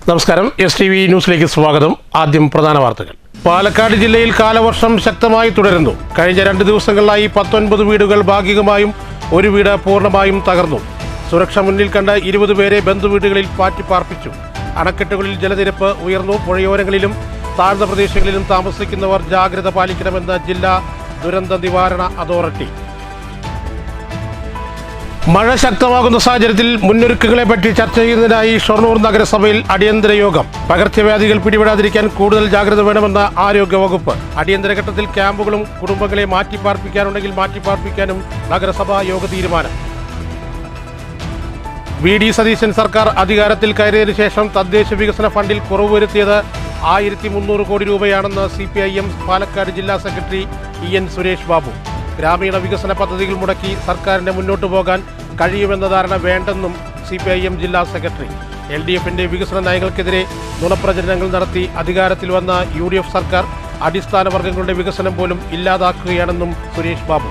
നമസ്കാരം, STV ന്യൂസിലേക്ക് സ്വാഗതം. ആദ്യം പ്രധാന വാർത്തകൾ. പാലക്കാട് ജില്ലയിൽ കാലവർഷം ശക്തമായി തുടരുന്നു. കഴിഞ്ഞ 2 ദിവസങ്ങളിലായി 19 വീടുകൾ ഭാഗികമായും ഒരു വീട് പൂർണ്ണമായും തകർന്നു. സുരക്ഷ മുന്നിൽ കണ്ട 20 പേരെ ബന്ധുവീടുകളിൽ മാറ്റിപ്പാർപ്പിച്ചു. അണക്കെട്ടുകളിൽ ജലനിരപ്പ് ഉയർന്നു. പുഴയോരങ്ങളിലും താഴ്ന്ന പ്രദേശങ്ങളിലും താമസിക്കുന്നവർ ജാഗ്രത പാലിക്കണമെന്ന് ജില്ലാ ദുരന്ത നിവാരണ അതോറിറ്റി. മഴ ശക്തമാകുന്ന സാഹചര്യത്തിൽ മുന്നൊരുക്കങ്ങളെപ്പറ്റി ചർച്ച ചെയ്യുന്നതിനായി ഷൊർണൂർ നഗരസഭയിൽ അടിയന്തര യോഗം. പകർച്ചവ്യാധികൾ പിടിപെടാതിരിക്കാൻ കൂടുതൽ ജാഗ്രത വേണമെന്ന ആരോഗ്യ വകുപ്പ്. അടിയന്തര ഘട്ടത്തിൽ ക്യാമ്പുകളും കുടുംബങ്ങളെ മാറ്റിപ്പാർപ്പിക്കാനുണ്ടെങ്കിൽ മാറ്റിപ്പാർപ്പിക്കാനും നഗരസഭാ യോഗ തീരുമാനം. VD സതീശൻ സർക്കാർ അധികാരത്തിൽ കയറിയതിനു ശേഷം തദ്ദേശ വികസന ഫണ്ടിൽ കുറവ് വരുത്തിയത് 1300 കോടി രൂപയാണെന്ന് CPIM പാലക്കാട് ജില്ലാ സെക്രട്ടറി EN സുരേഷ് ബാബു. ഗ്രാമീണ വികസന പദ്ധതികൾ മുടക്കി സർക്കാരിന് മുന്നോട്ടു പോകാൻ കഴിയുമെന്ന ധാരണ വേണ്ടെന്നും CPIM ജില്ലാ സെക്രട്ടറി. LDFന്റെ വികസന നയങ്ങൾക്കെതിരെ നുണപ്രചരണങ്ങൾ നടത്തി അധികാരത്തിൽ വന്ന UDF സർക്കാർ അടിസ്ഥാന വർഗങ്ങളുടെ വികസനം പോലും ഇല്ലാതാക്കുകയാണെന്നും സുരേഷ് ബാബു.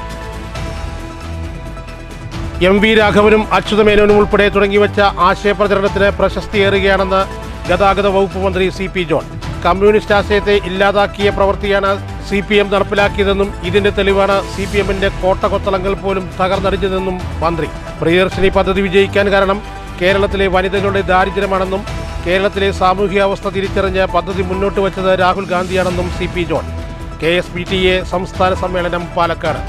MV രാഘവനും അച്യുതമേനോനും ഉൾപ്പെടെ തുടങ്ങിവെച്ച ആശയപ്രചരണത്തിന് പ്രശസ്തിയേറുകയാണെന്ന് ഗതാഗത വകുപ്പ് മന്ത്രി CP ജോൺ. കമ്മ്യൂണിസ്റ്റ് ആശയത്തെ ഇല്ലാതാക്കിയ പ്രവൃത്തിയാണ് CPM നടപ്പിലാക്കിയതെന്നും ഇതിന്റെ തെളിവാണ് CPMന്റെ കോട്ടകൊത്തളങ്ങൾ പോലും തകർന്നടിഞ്ഞതെന്നും മന്ത്രി. പ്രിയദർശിനി പദ്ധതി വിജയിക്കാൻ കാരണം കേരളത്തിലെ വനിതകളുടെ ദാരിദ്ര്യമാണെന്നും കേരളത്തിലെ സാമൂഹികാവസ്ഥ തിരിച്ചറിഞ്ഞ് പദ്ധതി മുന്നോട്ട് വച്ചത് രാഹുൽ ഗാന്ധിയാണെന്നും CP ജോൺ. KSPTA സംസ്ഥാന സമ്മേളനം പാലക്കാട്.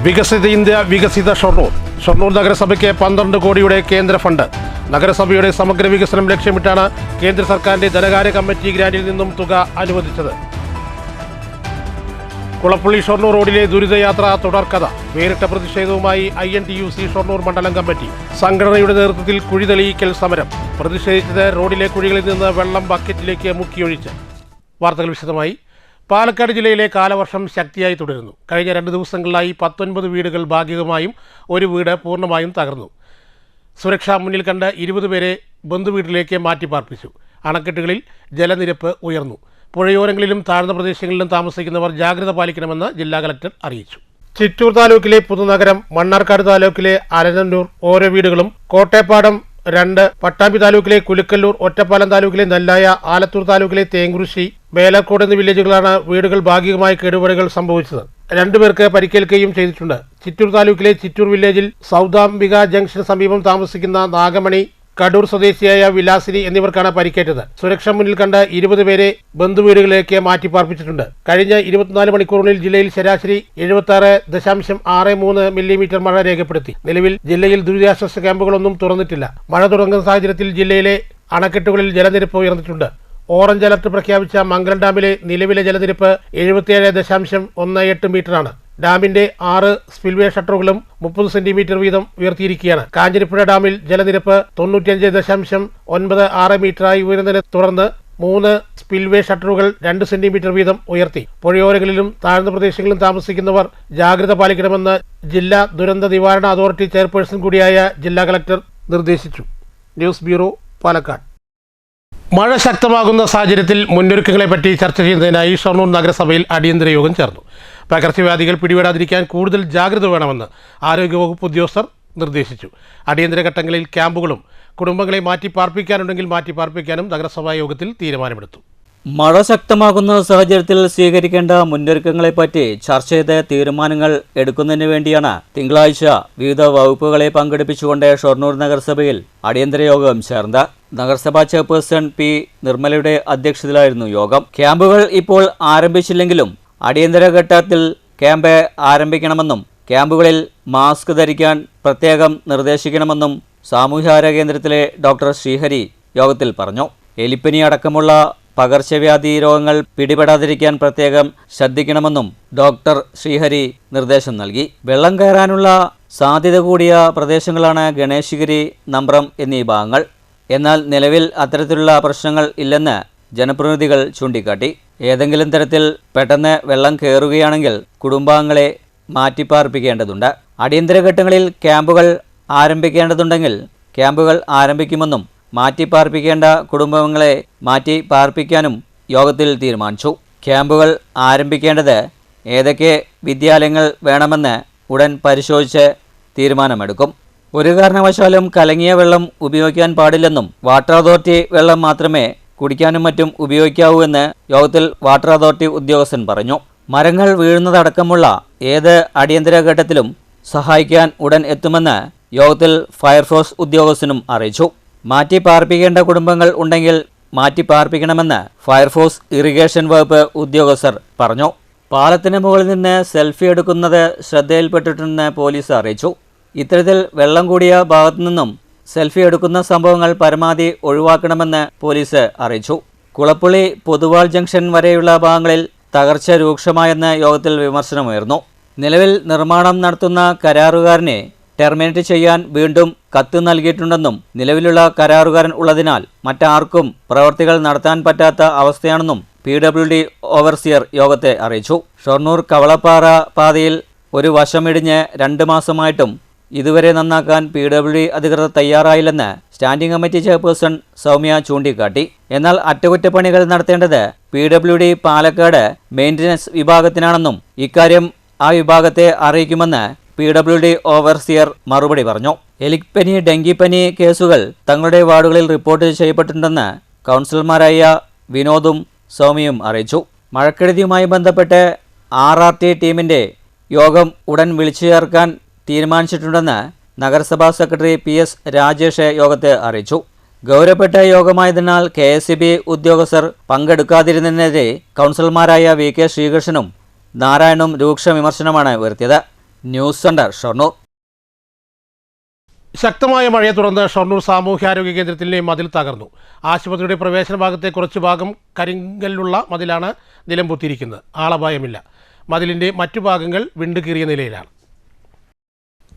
വികസിത ഇന്ത്യ വികസിത ഷൊർണൂർ. ഷൊർണൂർ നഗരസഭയ്ക്ക് 12 കോടിയുടെ കേന്ദ്ര ഫണ്ട്. നഗരസഭയുടെ സമഗ്ര വികസനം ലക്ഷ്യമിട്ടാണ് കേന്ദ്ര സർക്കാരിന്റെ ധനകാര്യ കമ്മിറ്റി ഗ്രാന്റിൽ നിന്നും തുക അനുവദിച്ചത്. കുളപ്പള്ളി ഷൊർണൂർ റോഡിലെ ദുരിതയാത്ര തുടർക്കഥ. വേറിട്ട പ്രതിഷേധവുമായി INTUC ഷൊർണൂർ മണ്ഡലം കമ്മിറ്റി. സംഘടനയുടെ നേതൃത്വത്തിൽ കുഴി തെളിയിക്കൽ സമരം. പ്രതിഷേധിച്ചത് റോഡിലെ കുഴികളിൽ നിന്ന് വെള്ളം ബക്കറ്റിലേക്ക് മുക്കിയൊഴിച്ച്. വാർത്തകൾ വിശദമായി. പാലക്കാട് ജില്ലയിലെ കാലവർഷം ശക്തിയായി തുടരുന്നു. കഴിഞ്ഞ 2 ദിവസങ്ങളിലായി 19 വീടുകൾ ഭാഗികമായും ഒരു വീട് പൂർണ്ണമായും തകർന്നു. സുരക്ഷ മുന്നിൽ കണ്ട 20 പേരെ ബന്ധുവീട്ടിലേക്ക് മാറ്റിപ്പാർപ്പിച്ചു. അണക്കെട്ടുകളിൽ ജലനിരപ്പ് ഉയർന്നു. പുഴയോരങ്ങളിലും താഴ്ന്ന പ്രദേശങ്ങളിലും താമസിക്കുന്നവർ ജാഗ്രത പാലിക്കണമെന്ന് ജില്ലാ കലക്ടർ അറിയിച്ചു. ചിറ്റൂർ താലൂക്കിലെ പുതുനഗരം, മണ്ണാർക്കാട് താലൂക്കിലെ അരനന്നൂർ ഓരോ വീടുകളും, കോട്ടേപ്പാടം 2, പട്ടാമ്പി താലൂക്കിലെ കുലുക്കല്ലൂർ, ഒറ്റപ്പാലം താലൂക്കിലെ നെല്ലായ, ആലത്തൂർ താലൂക്കിലെ തേങ്കുറിശി, വേലക്കോട് എന്നീ വില്ലേജുകളാണ് വീടുകൾ ഭാഗികമായി കേടുപാടുകൾ സംഭവിച്ചത്. 2 പേർക്ക് പരിക്കേൽക്കുകയും ചെയ്തിട്ടുണ്ട്. ചിറ്റൂർ താലൂക്കിലെ ചിറ്റൂർ വില്ലേജിൽ സൗദാംബിക ജംഗ്ഷന് സമീപം താമസിക്കുന്ന നാഗമണി, കടൂർ സ്വദേശിയായ വിലാസിനി എന്നിവർക്കാണ് പരിക്കേറ്റത്. സുരക്ഷ മുന്നിൽ കണ്ട 20 പേരെ ബന്ധുവീടുകളിലേക്ക് മാറ്റിപ്പാർപ്പിച്ചിട്ടുണ്ട്. കഴിഞ്ഞ 24 മണിക്കൂറിനുള്ളിൽ ജില്ലയിൽ ശരാശരി 76.63 മില്ലിമീറ്റർ മഴ രേഖപ്പെടുത്തി. നിലവിൽ ജില്ലയിൽ ദുരിതാശ്വാസ ക്യാമ്പുകളൊന്നും തുറന്നിട്ടില്ല. മഴ തുടങ്ങുന്ന സാഹചര്യത്തിൽ ജില്ലയിലെ അണക്കെട്ടുകളിൽ ജലനിരപ്പ് ഉയർന്നിട്ടുണ്ട്. ഓറഞ്ച് അലർട്ട് പ്രഖ്യാപിച്ച മംഗലം ഡാമിലെ നിലവിലെ ജലനിരപ്പ് 77.18 മീറ്ററാണ്. ഡാമിന്റെ 6 സ്പിൽവേ ഷട്ടറുകളും 30 സെന്റിമീറ്റർ വീതം ഉയർത്തിയിരിക്കുകയാണ്. കാഞ്ഞിരപ്പുഴ ഡാമിൽ ജലനിരപ്പ് 95.96 മീറ്ററായി ഉയർന്നതിനെ തുടർന്ന് 3 സ്പിൽവേ ഷട്ടറുകൾ 2 സെന്റിമീറ്റർ വീതം ഉയർത്തി. പുഴയോരങ്ങളിലും താഴ്ന്ന പ്രദേശങ്ങളിലും താമസിക്കുന്നവർ ജാഗ്രത പാലിക്കണമെന്ന് ജില്ലാ ദുരന്ത നിവാരണ അതോറിറ്റി ചെയർപേഴ്സൺ കൂടിയായ ജില്ലാ കളക്ടർ നിർദ്ദേശിച്ചു. News bureau, Palakkad. മഴ ശക്തമാകുന്ന സാഹചര്യത്തിൽ മുന്നൊരുക്കങ്ങളെപ്പറ്റി ചർച്ച ചെയ്യുന്നതിനായി ഷൊർണൂർ നഗരസഭയിൽ അടിയന്തര യോഗം ചേർന്നു. പകർച്ചവ്യാധികൾ പിടിപെടാതിരിക്കാൻ കൂടുതൽ ജാഗ്രത വേണമെന്ന് ആരോഗ്യവകുപ്പ് ഉദ്യോഗസ്ഥർ നിർദ്ദേശിച്ചു. അടിയന്തര ഘട്ടങ്ങളിൽ ക്യാമ്പുകളും കുടുംബങ്ങളെ മാറ്റിപ്പാർപ്പിക്കാനുണ്ടെങ്കിൽ മാറ്റിപ്പാർപ്പിക്കാനും നഗരസഭാ യോഗത്തിൽ തീരുമാനമെടുത്തു. മഴ ശക്തമാകുന്ന സാഹചര്യത്തിൽ സ്വീകരിക്കേണ്ട മുന്നൊരുക്കങ്ങളെപ്പറ്റി ചർച്ച ചെയ്ത് തീരുമാനങ്ങൾ എടുക്കുന്നതിന് വേണ്ടിയാണ് തിങ്കളാഴ്ച വിവിധ വകുപ്പുകളെ പങ്കെടുപ്പിച്ചുകൊണ്ട് ഷൊർണൂർ നഗരസഭയിൽ അടിയന്തര യോഗം ചേർന്നത്. നഗരസഭാ ചെയർപേഴ്സൺ P. നിർമ്മലയുടെ അധ്യക്ഷതയിലായിരുന്നു യോഗം. ക്യാമ്പുകൾ ഇപ്പോൾ ആരംഭിച്ചില്ലെങ്കിലും അടിയന്തര ഘട്ടത്തിൽ ക്യാമ്പ് ആരംഭിക്കണമെന്നും ക്യാമ്പുകളിൽ മാസ്ക് ധരിക്കാൻ പ്രത്യേകം നിർദ്ദേശിക്കണമെന്നും സാമൂഹ്യാരോഗ്യ കേന്ദ്രത്തിലെ ഡോക്ടർ ശ്രീഹരി യോഗത്തിൽ പറഞ്ഞു. എലിപ്പനി അടക്കമുള്ള പകർച്ചവ്യാധി രോഗങ്ങൾ പിടിപെടാതിരിക്കാൻ പ്രത്യേകം ശ്രദ്ധിക്കണമെന്നും ഡോക്ടർ ശ്രീഹരി നിർദ്ദേശം നൽകി. വെള്ളം കയറാനുള്ള സാധ്യത കൂടിയ പ്രദേശങ്ങളാണ് ഗണേശഗിരി, നമ്പ്രം എന്നീ ഭാഗങ്ങൾ. എന്നാൽ നിലവിൽ അത്തരത്തിലുള്ള പ്രശ്നങ്ങൾ ഇല്ലെന്ന് ജനപ്രതിനിധികൾ ചൂണ്ടിക്കാട്ടി. ഏതെങ്കിലും തരത്തിൽ പെട്ടെന്ന് വെള്ളം കയറുകയാണെങ്കിൽ കുടുംബാംഗങ്ങളെ മാറ്റിപ്പാർപ്പിക്കേണ്ടതുണ്ട്. അടിയന്തര ഘട്ടങ്ങളിൽ ക്യാമ്പുകൾ ആരംഭിക്കേണ്ടതുണ്ടെങ്കിൽ ക്യാമ്പുകൾ ആരംഭിക്കുമെന്നും മാറ്റിപ്പാർപ്പിക്കേണ്ട കുടുംബങ്ങളെ മാറ്റിപ്പാർപ്പിക്കാനും യോഗത്തിൽ തീരുമാനിച്ചു. ക്യാമ്പുകൾ ആരംഭിക്കേണ്ടത് ഏതൊക്കെ വിദ്യാലയങ്ങൾ വേണമെന്ന് ഉടൻ പരിശോധിച്ച് തീരുമാനമെടുക്കും. ഒരു കാരണവശാലും കലങ്ങിയ വെള്ളം ഉപയോഗിക്കാൻ പാടില്ലെന്നും വാട്ടർ അതോറിറ്റി വെള്ളം മാത്രമേ കുടിക്കാനും മറ്റും ഉപയോഗിക്കാവൂ എന്ന് യോഗത്തിൽ വാട്ടർ അതോറിറ്റി ഉദ്യോഗസ്ഥൻ പറഞ്ഞു. മരങ്ങൾ വീഴുന്നതടക്കമുള്ള ഏത് അടിയന്തര ഘട്ടത്തിലും സഹായിക്കാൻ ഉടൻ എത്തുമെന്ന് യോഗത്തിൽ ഫയർഫോഴ്സ് ഉദ്യോഗസ്ഥനും അറിയിച്ചു. മാറ്റി പാർപ്പിക്കേണ്ട കുടുംബങ്ങൾ ഉണ്ടെങ്കിൽ മാറ്റി പാർപ്പിക്കണമെന്ന് ഫയർഫോഴ്സ് ഇറിഗേഷൻ വകുപ്പ് ഉദ്യോഗസ്ഥർ പറഞ്ഞു. പാലത്തിന് മുകളിൽ നിന്ന് സെൽഫി എടുക്കുന്നത് ശ്രദ്ധയിൽപ്പെട്ടിട്ടുണ്ടെന്ന് പോലീസ് അറിയിച്ചു. ഇത്തരത്തിൽ വെള്ളം കൂടിയ ഭാഗത്തു നിന്നും സെൽഫി എടുക്കുന്ന സംഭവങ്ങൾ പരമാവധി ഒഴിവാക്കണമെന്ന് പോലീസ് അറിയിച്ചു. കുളപ്പുള്ളി പൊതുവാൾ ജംഗ്ഷൻ വരെയുള്ള ഭാഗങ്ങളിൽ തകർച്ച രൂക്ഷമായെന്ന് യോഗത്തിൽ വിമർശനമുയർന്നു. നിലവിൽ നിർമ്മാണം നടത്തുന്ന കരാറുകാരനെ ടെർമിനേറ്റ് ചെയ്യാൻ വീണ്ടും കത്ത് നൽകിയിട്ടുണ്ടെന്നും നിലവിലുള്ള കരാറുകാരൻ ഉള്ളതിനാൽ മറ്റാർക്കും പ്രവർത്തികൾ നടത്താൻ പറ്റാത്ത അവസ്ഥയാണെന്നും PWD ഓവർസിയർ യോഗത്തെ അറിയിച്ചു. ഷൊർണൂർ കവളപ്പാറ പാതയിൽ ഒരു വശമിടിഞ്ഞ് 2 മാസമായിട്ടും ഇതുവരെ നന്നാക്കാൻ PWD അധികൃതർ തയ്യാറായില്ലെന്ന് സ്റ്റാൻഡിംഗ് കമ്മിറ്റി ചെയർപേഴ്സൺ സൗമ്യ ചൂണ്ടിക്കാട്ടി. എന്നാൽ അറ്റകുറ്റപ്പണികൾ നടത്തേണ്ടത് PWD പാലക്കാട് മെയിൻ്റനൻസ് വിഭാഗത്തിനാണെന്നും ഇക്കാര്യം ആ വിഭാഗത്തെ അറിയിക്കുമെന്ന് PWD ഓവർസിയർ മറുപടി പറഞ്ഞു. എലിപ്പനി, ഡെങ്കിപ്പനി കേസുകൾ തങ്ങളുടെ വാർഡുകളിൽ റിപ്പോർട്ട് ചെയ്യപ്പെട്ടിട്ടുണ്ടെന്ന് കൗൺസിലർമാരായ വിനോദും സൗമ്യയും അറിയിച്ചു. മഴക്കെടുതിയുമായി ബന്ധപ്പെട്ട് RRT ടീമിൻ്റെ യോഗം ഉടൻ വിളിച്ചു ചേർക്കാൻ തീരുമാനിച്ചിട്ടുണ്ടെന്ന് നഗരസഭാ സെക്രട്ടറി PS രാജേഷ് യോഗത്തെ അറിയിച്ചു. ഗൗരവപ്പെട്ട യോഗമായതിനാൽ KSEB ഉദ്യോഗസ്ഥർ പങ്കെടുക്കാതിരുന്നതിനെതിരെ കൗൺസിലർമാരായ VK ശ്രീകൃഷ്ണനും നാരായണനും രൂക്ഷ വിമർശനമാണ് ഉയർത്തിയത്. News centre, Shoranur. ശക്തമായ മഴയെ തുടർന്ന് ഷൊർണൂർ സാമൂഹ്യാരോഗ്യ കേന്ദ്രത്തിലെ മതിൽ തകർന്നു. ആശുപത്രിയുടെ പ്രവേശന ഭാഗത്തെ കുറച്ചു ഭാഗം കരിങ്കല്ലുള്ള മതിലാണ് നിലംപൊത്തിയിരിക്കുന്നത്. ആളപായമില്ല. മതിലിൻ്റെ മറ്റു ഭാഗങ്ങൾ വിണ്ടുകീറിയ നിലയിലാണ്.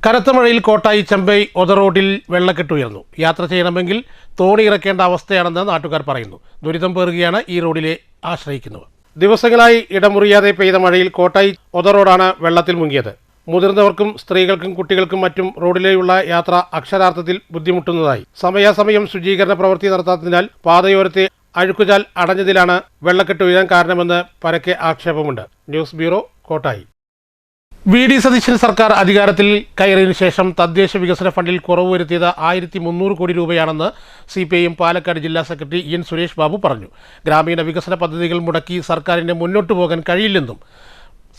കനത്ത മഴയിൽ കോട്ടായി ചെമ്പൈ ഒത റോഡിൽ വെള്ളക്കെട്ടുയർന്നു. യാത്ര ചെയ്യണമെങ്കിൽ തോണി ഇറക്കേണ്ട അവസ്ഥയാണെന്ന് നാട്ടുകാർ പറയുന്നു. ദുരിതം പേറുകയാണ് ഈ റോഡിലെ ആശ്രയിക്കുന്നവർ. ദിവസങ്ങളായി ഇടമുറിയാതെ പെയ്ത മഴയിൽ കോട്ടായി ഒത റോഡാണ് വെള്ളത്തിൽ മുങ്ങിയത്. മുതിർന്നവർക്കും സ്ത്രീകൾക്കും കുട്ടികൾക്കും മറ്റും റോഡിലേക്കുള്ള യാത്ര അക്ഷരാർത്ഥത്തിൽ ബുദ്ധിമുട്ടുന്നതായി. സമയാസമയം ശുചീകരണ പ്രവൃത്തി നടത്താത്തതിനാൽ പാതയോരത്തെ അഴുക്കുചാൽ അടഞ്ഞതിലാണ് വെള്ളക്കെട്ട് ഉയരാൻ കാരണമെന്ന് പരക്കെ ആക്ഷേപമുണ്ട്. News bureau, Kottayi. VD Satheesan സർക്കാർ അധികാരത്തിൽ കയറിയതിനു ശേഷം തദ്ദേശ വികസന ഫണ്ടിൽ കുറവ് വരുത്തിയത് 1300 കോടി രൂപയാണെന്ന് CPIM പാലക്കാട് ജില്ലാ സെക്രട്ടറി EN സുരേഷ് ബാബു പറഞ്ഞു. ഗ്രാമീണ വികസന പദ്ധതികൾ മുടക്കി സർക്കാരിന് മുന്നോട്ടു പോകാൻ കഴിയില്ലെന്നും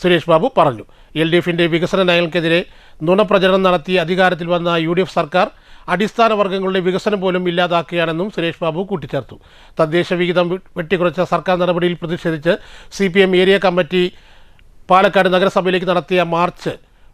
സുരേഷ് ബാബു പറഞ്ഞു. LDFിൻ്റെ വികസന നയങ്ങൾക്കെതിരെ നുണപ്രചരണം നടത്തി അധികാരത്തിൽ വന്ന UDF സർക്കാർ അടിസ്ഥാന വർഗ്ഗങ്ങളുടെ വികസനം പോലും ഇല്ലാതാക്കുകയാണെന്നും സുരേഷ് ബാബു കൂട്ടിച്ചേർത്തു. തദ്ദേശ വിഹിതം വെട്ടിക്കുറച്ച സർക്കാർ നടപടിയിൽ പ്രതിഷേധിച്ച് CPM ഏരിയ കമ്മിറ്റി പാലക്കാട് നഗരസഭയിലേക്ക് നടത്തിയ മാർച്ച്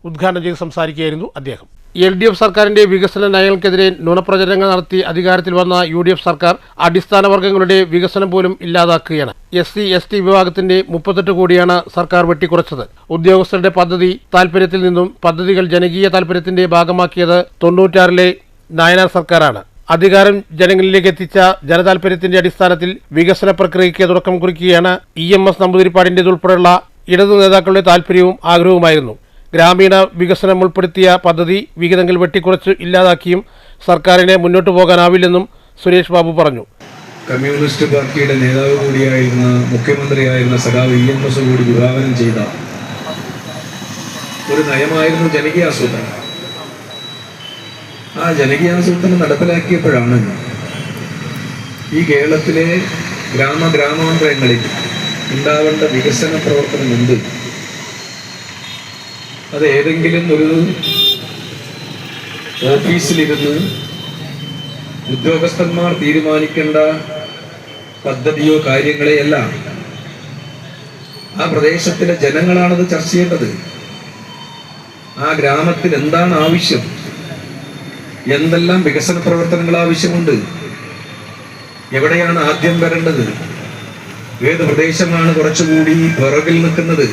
ഉദ്ഘാടനം ചെയ്ത് സംസാരിക്കുകയായിരുന്നു അദ്ദേഹം. LDF സർക്കാരിൻ്റെ വികസന നയങ്ങൾക്കെതിരെ നുണപ്രചരണങ്ങൾ നടത്തി അധികാരത്തിൽ വന്ന UDF സർക്കാർ അടിസ്ഥാന വർഗ്ഗങ്ങളുടെ വികസനം പോലും ഇല്ലാതാക്കുകയാണ്. SC/ST വിഭാഗത്തിന്റെ 38 കോടിയാണ് സർക്കാർ വെട്ടിക്കുറച്ചത്. ഉദ്യോഗസ്ഥരുടെ പദ്ധതി താൽപര്യത്തിൽ നിന്നും പദ്ധതികൾ ജനകീയ താൽപര്യത്തിന്റെ ഭാഗമാക്കിയത് 96-ലെ നായനാർ സർക്കാരാണ്. അധികാരം ജനങ്ങളിലേക്ക് എത്തിച്ച ജനതാൽപര്യത്തിന്റെ അടിസ്ഥാനത്തിൽ വികസന പ്രക്രിയയ്ക്ക് തുടക്കം കുറിക്കുകയാണ്. EMS നമ്പൂതിരിപ്പാടിൻ്റെതുൾപ്പെടെയുള്ള ഇടതു നേതാക്കളുടെ താൽപര്യവും ആഗ്രഹവുമായിരുന്നു. ഗ്രാമീണ വികസനം ഉൾപ്പെടുത്തിയ പദ്ധതി വിഹിതങ്ങൾ വെട്ടിക്കുറച്ച് ഇല്ലാതാക്കിയും സർക്കാരിനെ മുന്നോട്ട് പോകാനാവില്ലെന്നും സുരേഷ് ബാബു പറഞ്ഞു. കമ്മ്യൂണിസ്റ്റ് പാർട്ടിയുടെ നേതാവ് കൂടിയായിരുന്ന മുഖ്യമന്ത്രിയായിരുന്ന സഖാവ് EMS കൂടി വിഭാവനം ചെയ്ത ഒരു നയമായിരുന്നു ജനകീയാസൂത്രണം. ആ ജനകീയാസൂത്രണം നടപ്പിലാക്കിയപ്പോഴാണ് ഈ കേരളത്തിലെ ഗ്രാമാന്തരങ്ങളിൽ ഉണ്ടാവേണ്ട വികസന പ്രവർത്തനം എന്ത്, അത് ഏതെങ്കിലും ഒരു ഓഫീസിലിരുന്ന് ഉദ്യോഗസ്ഥന്മാർ തീരുമാനിക്കേണ്ട പദ്ധതിയോ കാര്യങ്ങളെയല്ല, ആ പ്രദേശത്തിലെ ജനങ്ങളാണത് ചർച്ച ചെയ്യേണ്ടത്. ആ ഗ്രാമത്തിൽ എന്താണ് ആവശ്യം, എന്തെല്ലാം വികസന പ്രവർത്തനങ്ങൾ ആവശ്യമുണ്ട്, എവിടെയാണ് ആദ്യം വരേണ്ടത്, ഏത് പ്രദേശമാണ് കുറച്ചുകൂടി പിറകിൽ നിൽക്കുന്നത്,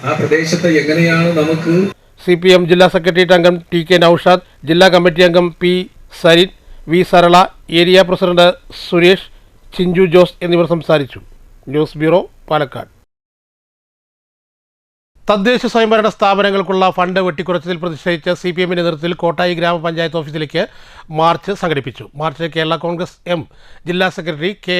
ആ പ്രദേശത്തെ എങ്ങനെയാണ് നമുക്ക്. CPM ജില്ലാ സെക്രട്ടേറിയറ്റ് അംഗം TK നൌഷാദ്, ജില്ലാ കമ്മിറ്റി അംഗം P Sarin, V Sarala, area president Suresh, Chinchu Jose എന്നിവർ സംസാരിച്ചു. News bureau, Palakkad. തദ്ദേശ സ്വയംഭരണ സ്ഥാപനങ്ങൾക്കുള്ള ഫണ്ട് വെട്ടിക്കുറച്ചതിൽ പ്രതിഷേധിച്ച് CPMന്റെ നേതൃത്വത്തിൽ കോട്ടായി ഗ്രാമപഞ്ചായത്ത് ഓഫീസിലേക്ക് മാർച്ച് സംഘടിപ്പിച്ചു. മാർച്ച് കേരള കോൺഗ്രസ് M ജില്ലാ സെക്രട്ടറി K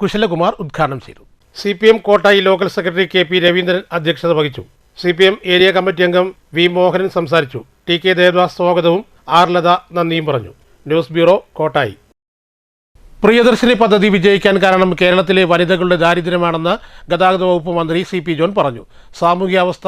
കുശലകുമാർ ഉദ്ഘാടനം ചെയ്തു. CPM Kottayi local secretary KP Raveendran അധ്യക്ഷത വഹിച്ചു. CPM ഏരിയ കമ്മിറ്റി അംഗം V മോഹനൻ സംസാരിച്ചു. ടി കെ ദേവദാസ് സ്വാഗതവും ആർ ലത നന്ദിയും പറഞ്ഞു. News bureau, Kottayi. പ്രിയദർശിനി പദ്ധതി വിജയിക്കാൻ കാരണം കേരളത്തിലെ വനിതകളുടെ ദാരിദ്ര്യമാണെന്ന് ഗതാഗത വകുപ്പ് മന്ത്രി CP ജോൺ പറഞ്ഞു. സാമൂഹ്യാവസ്ഥ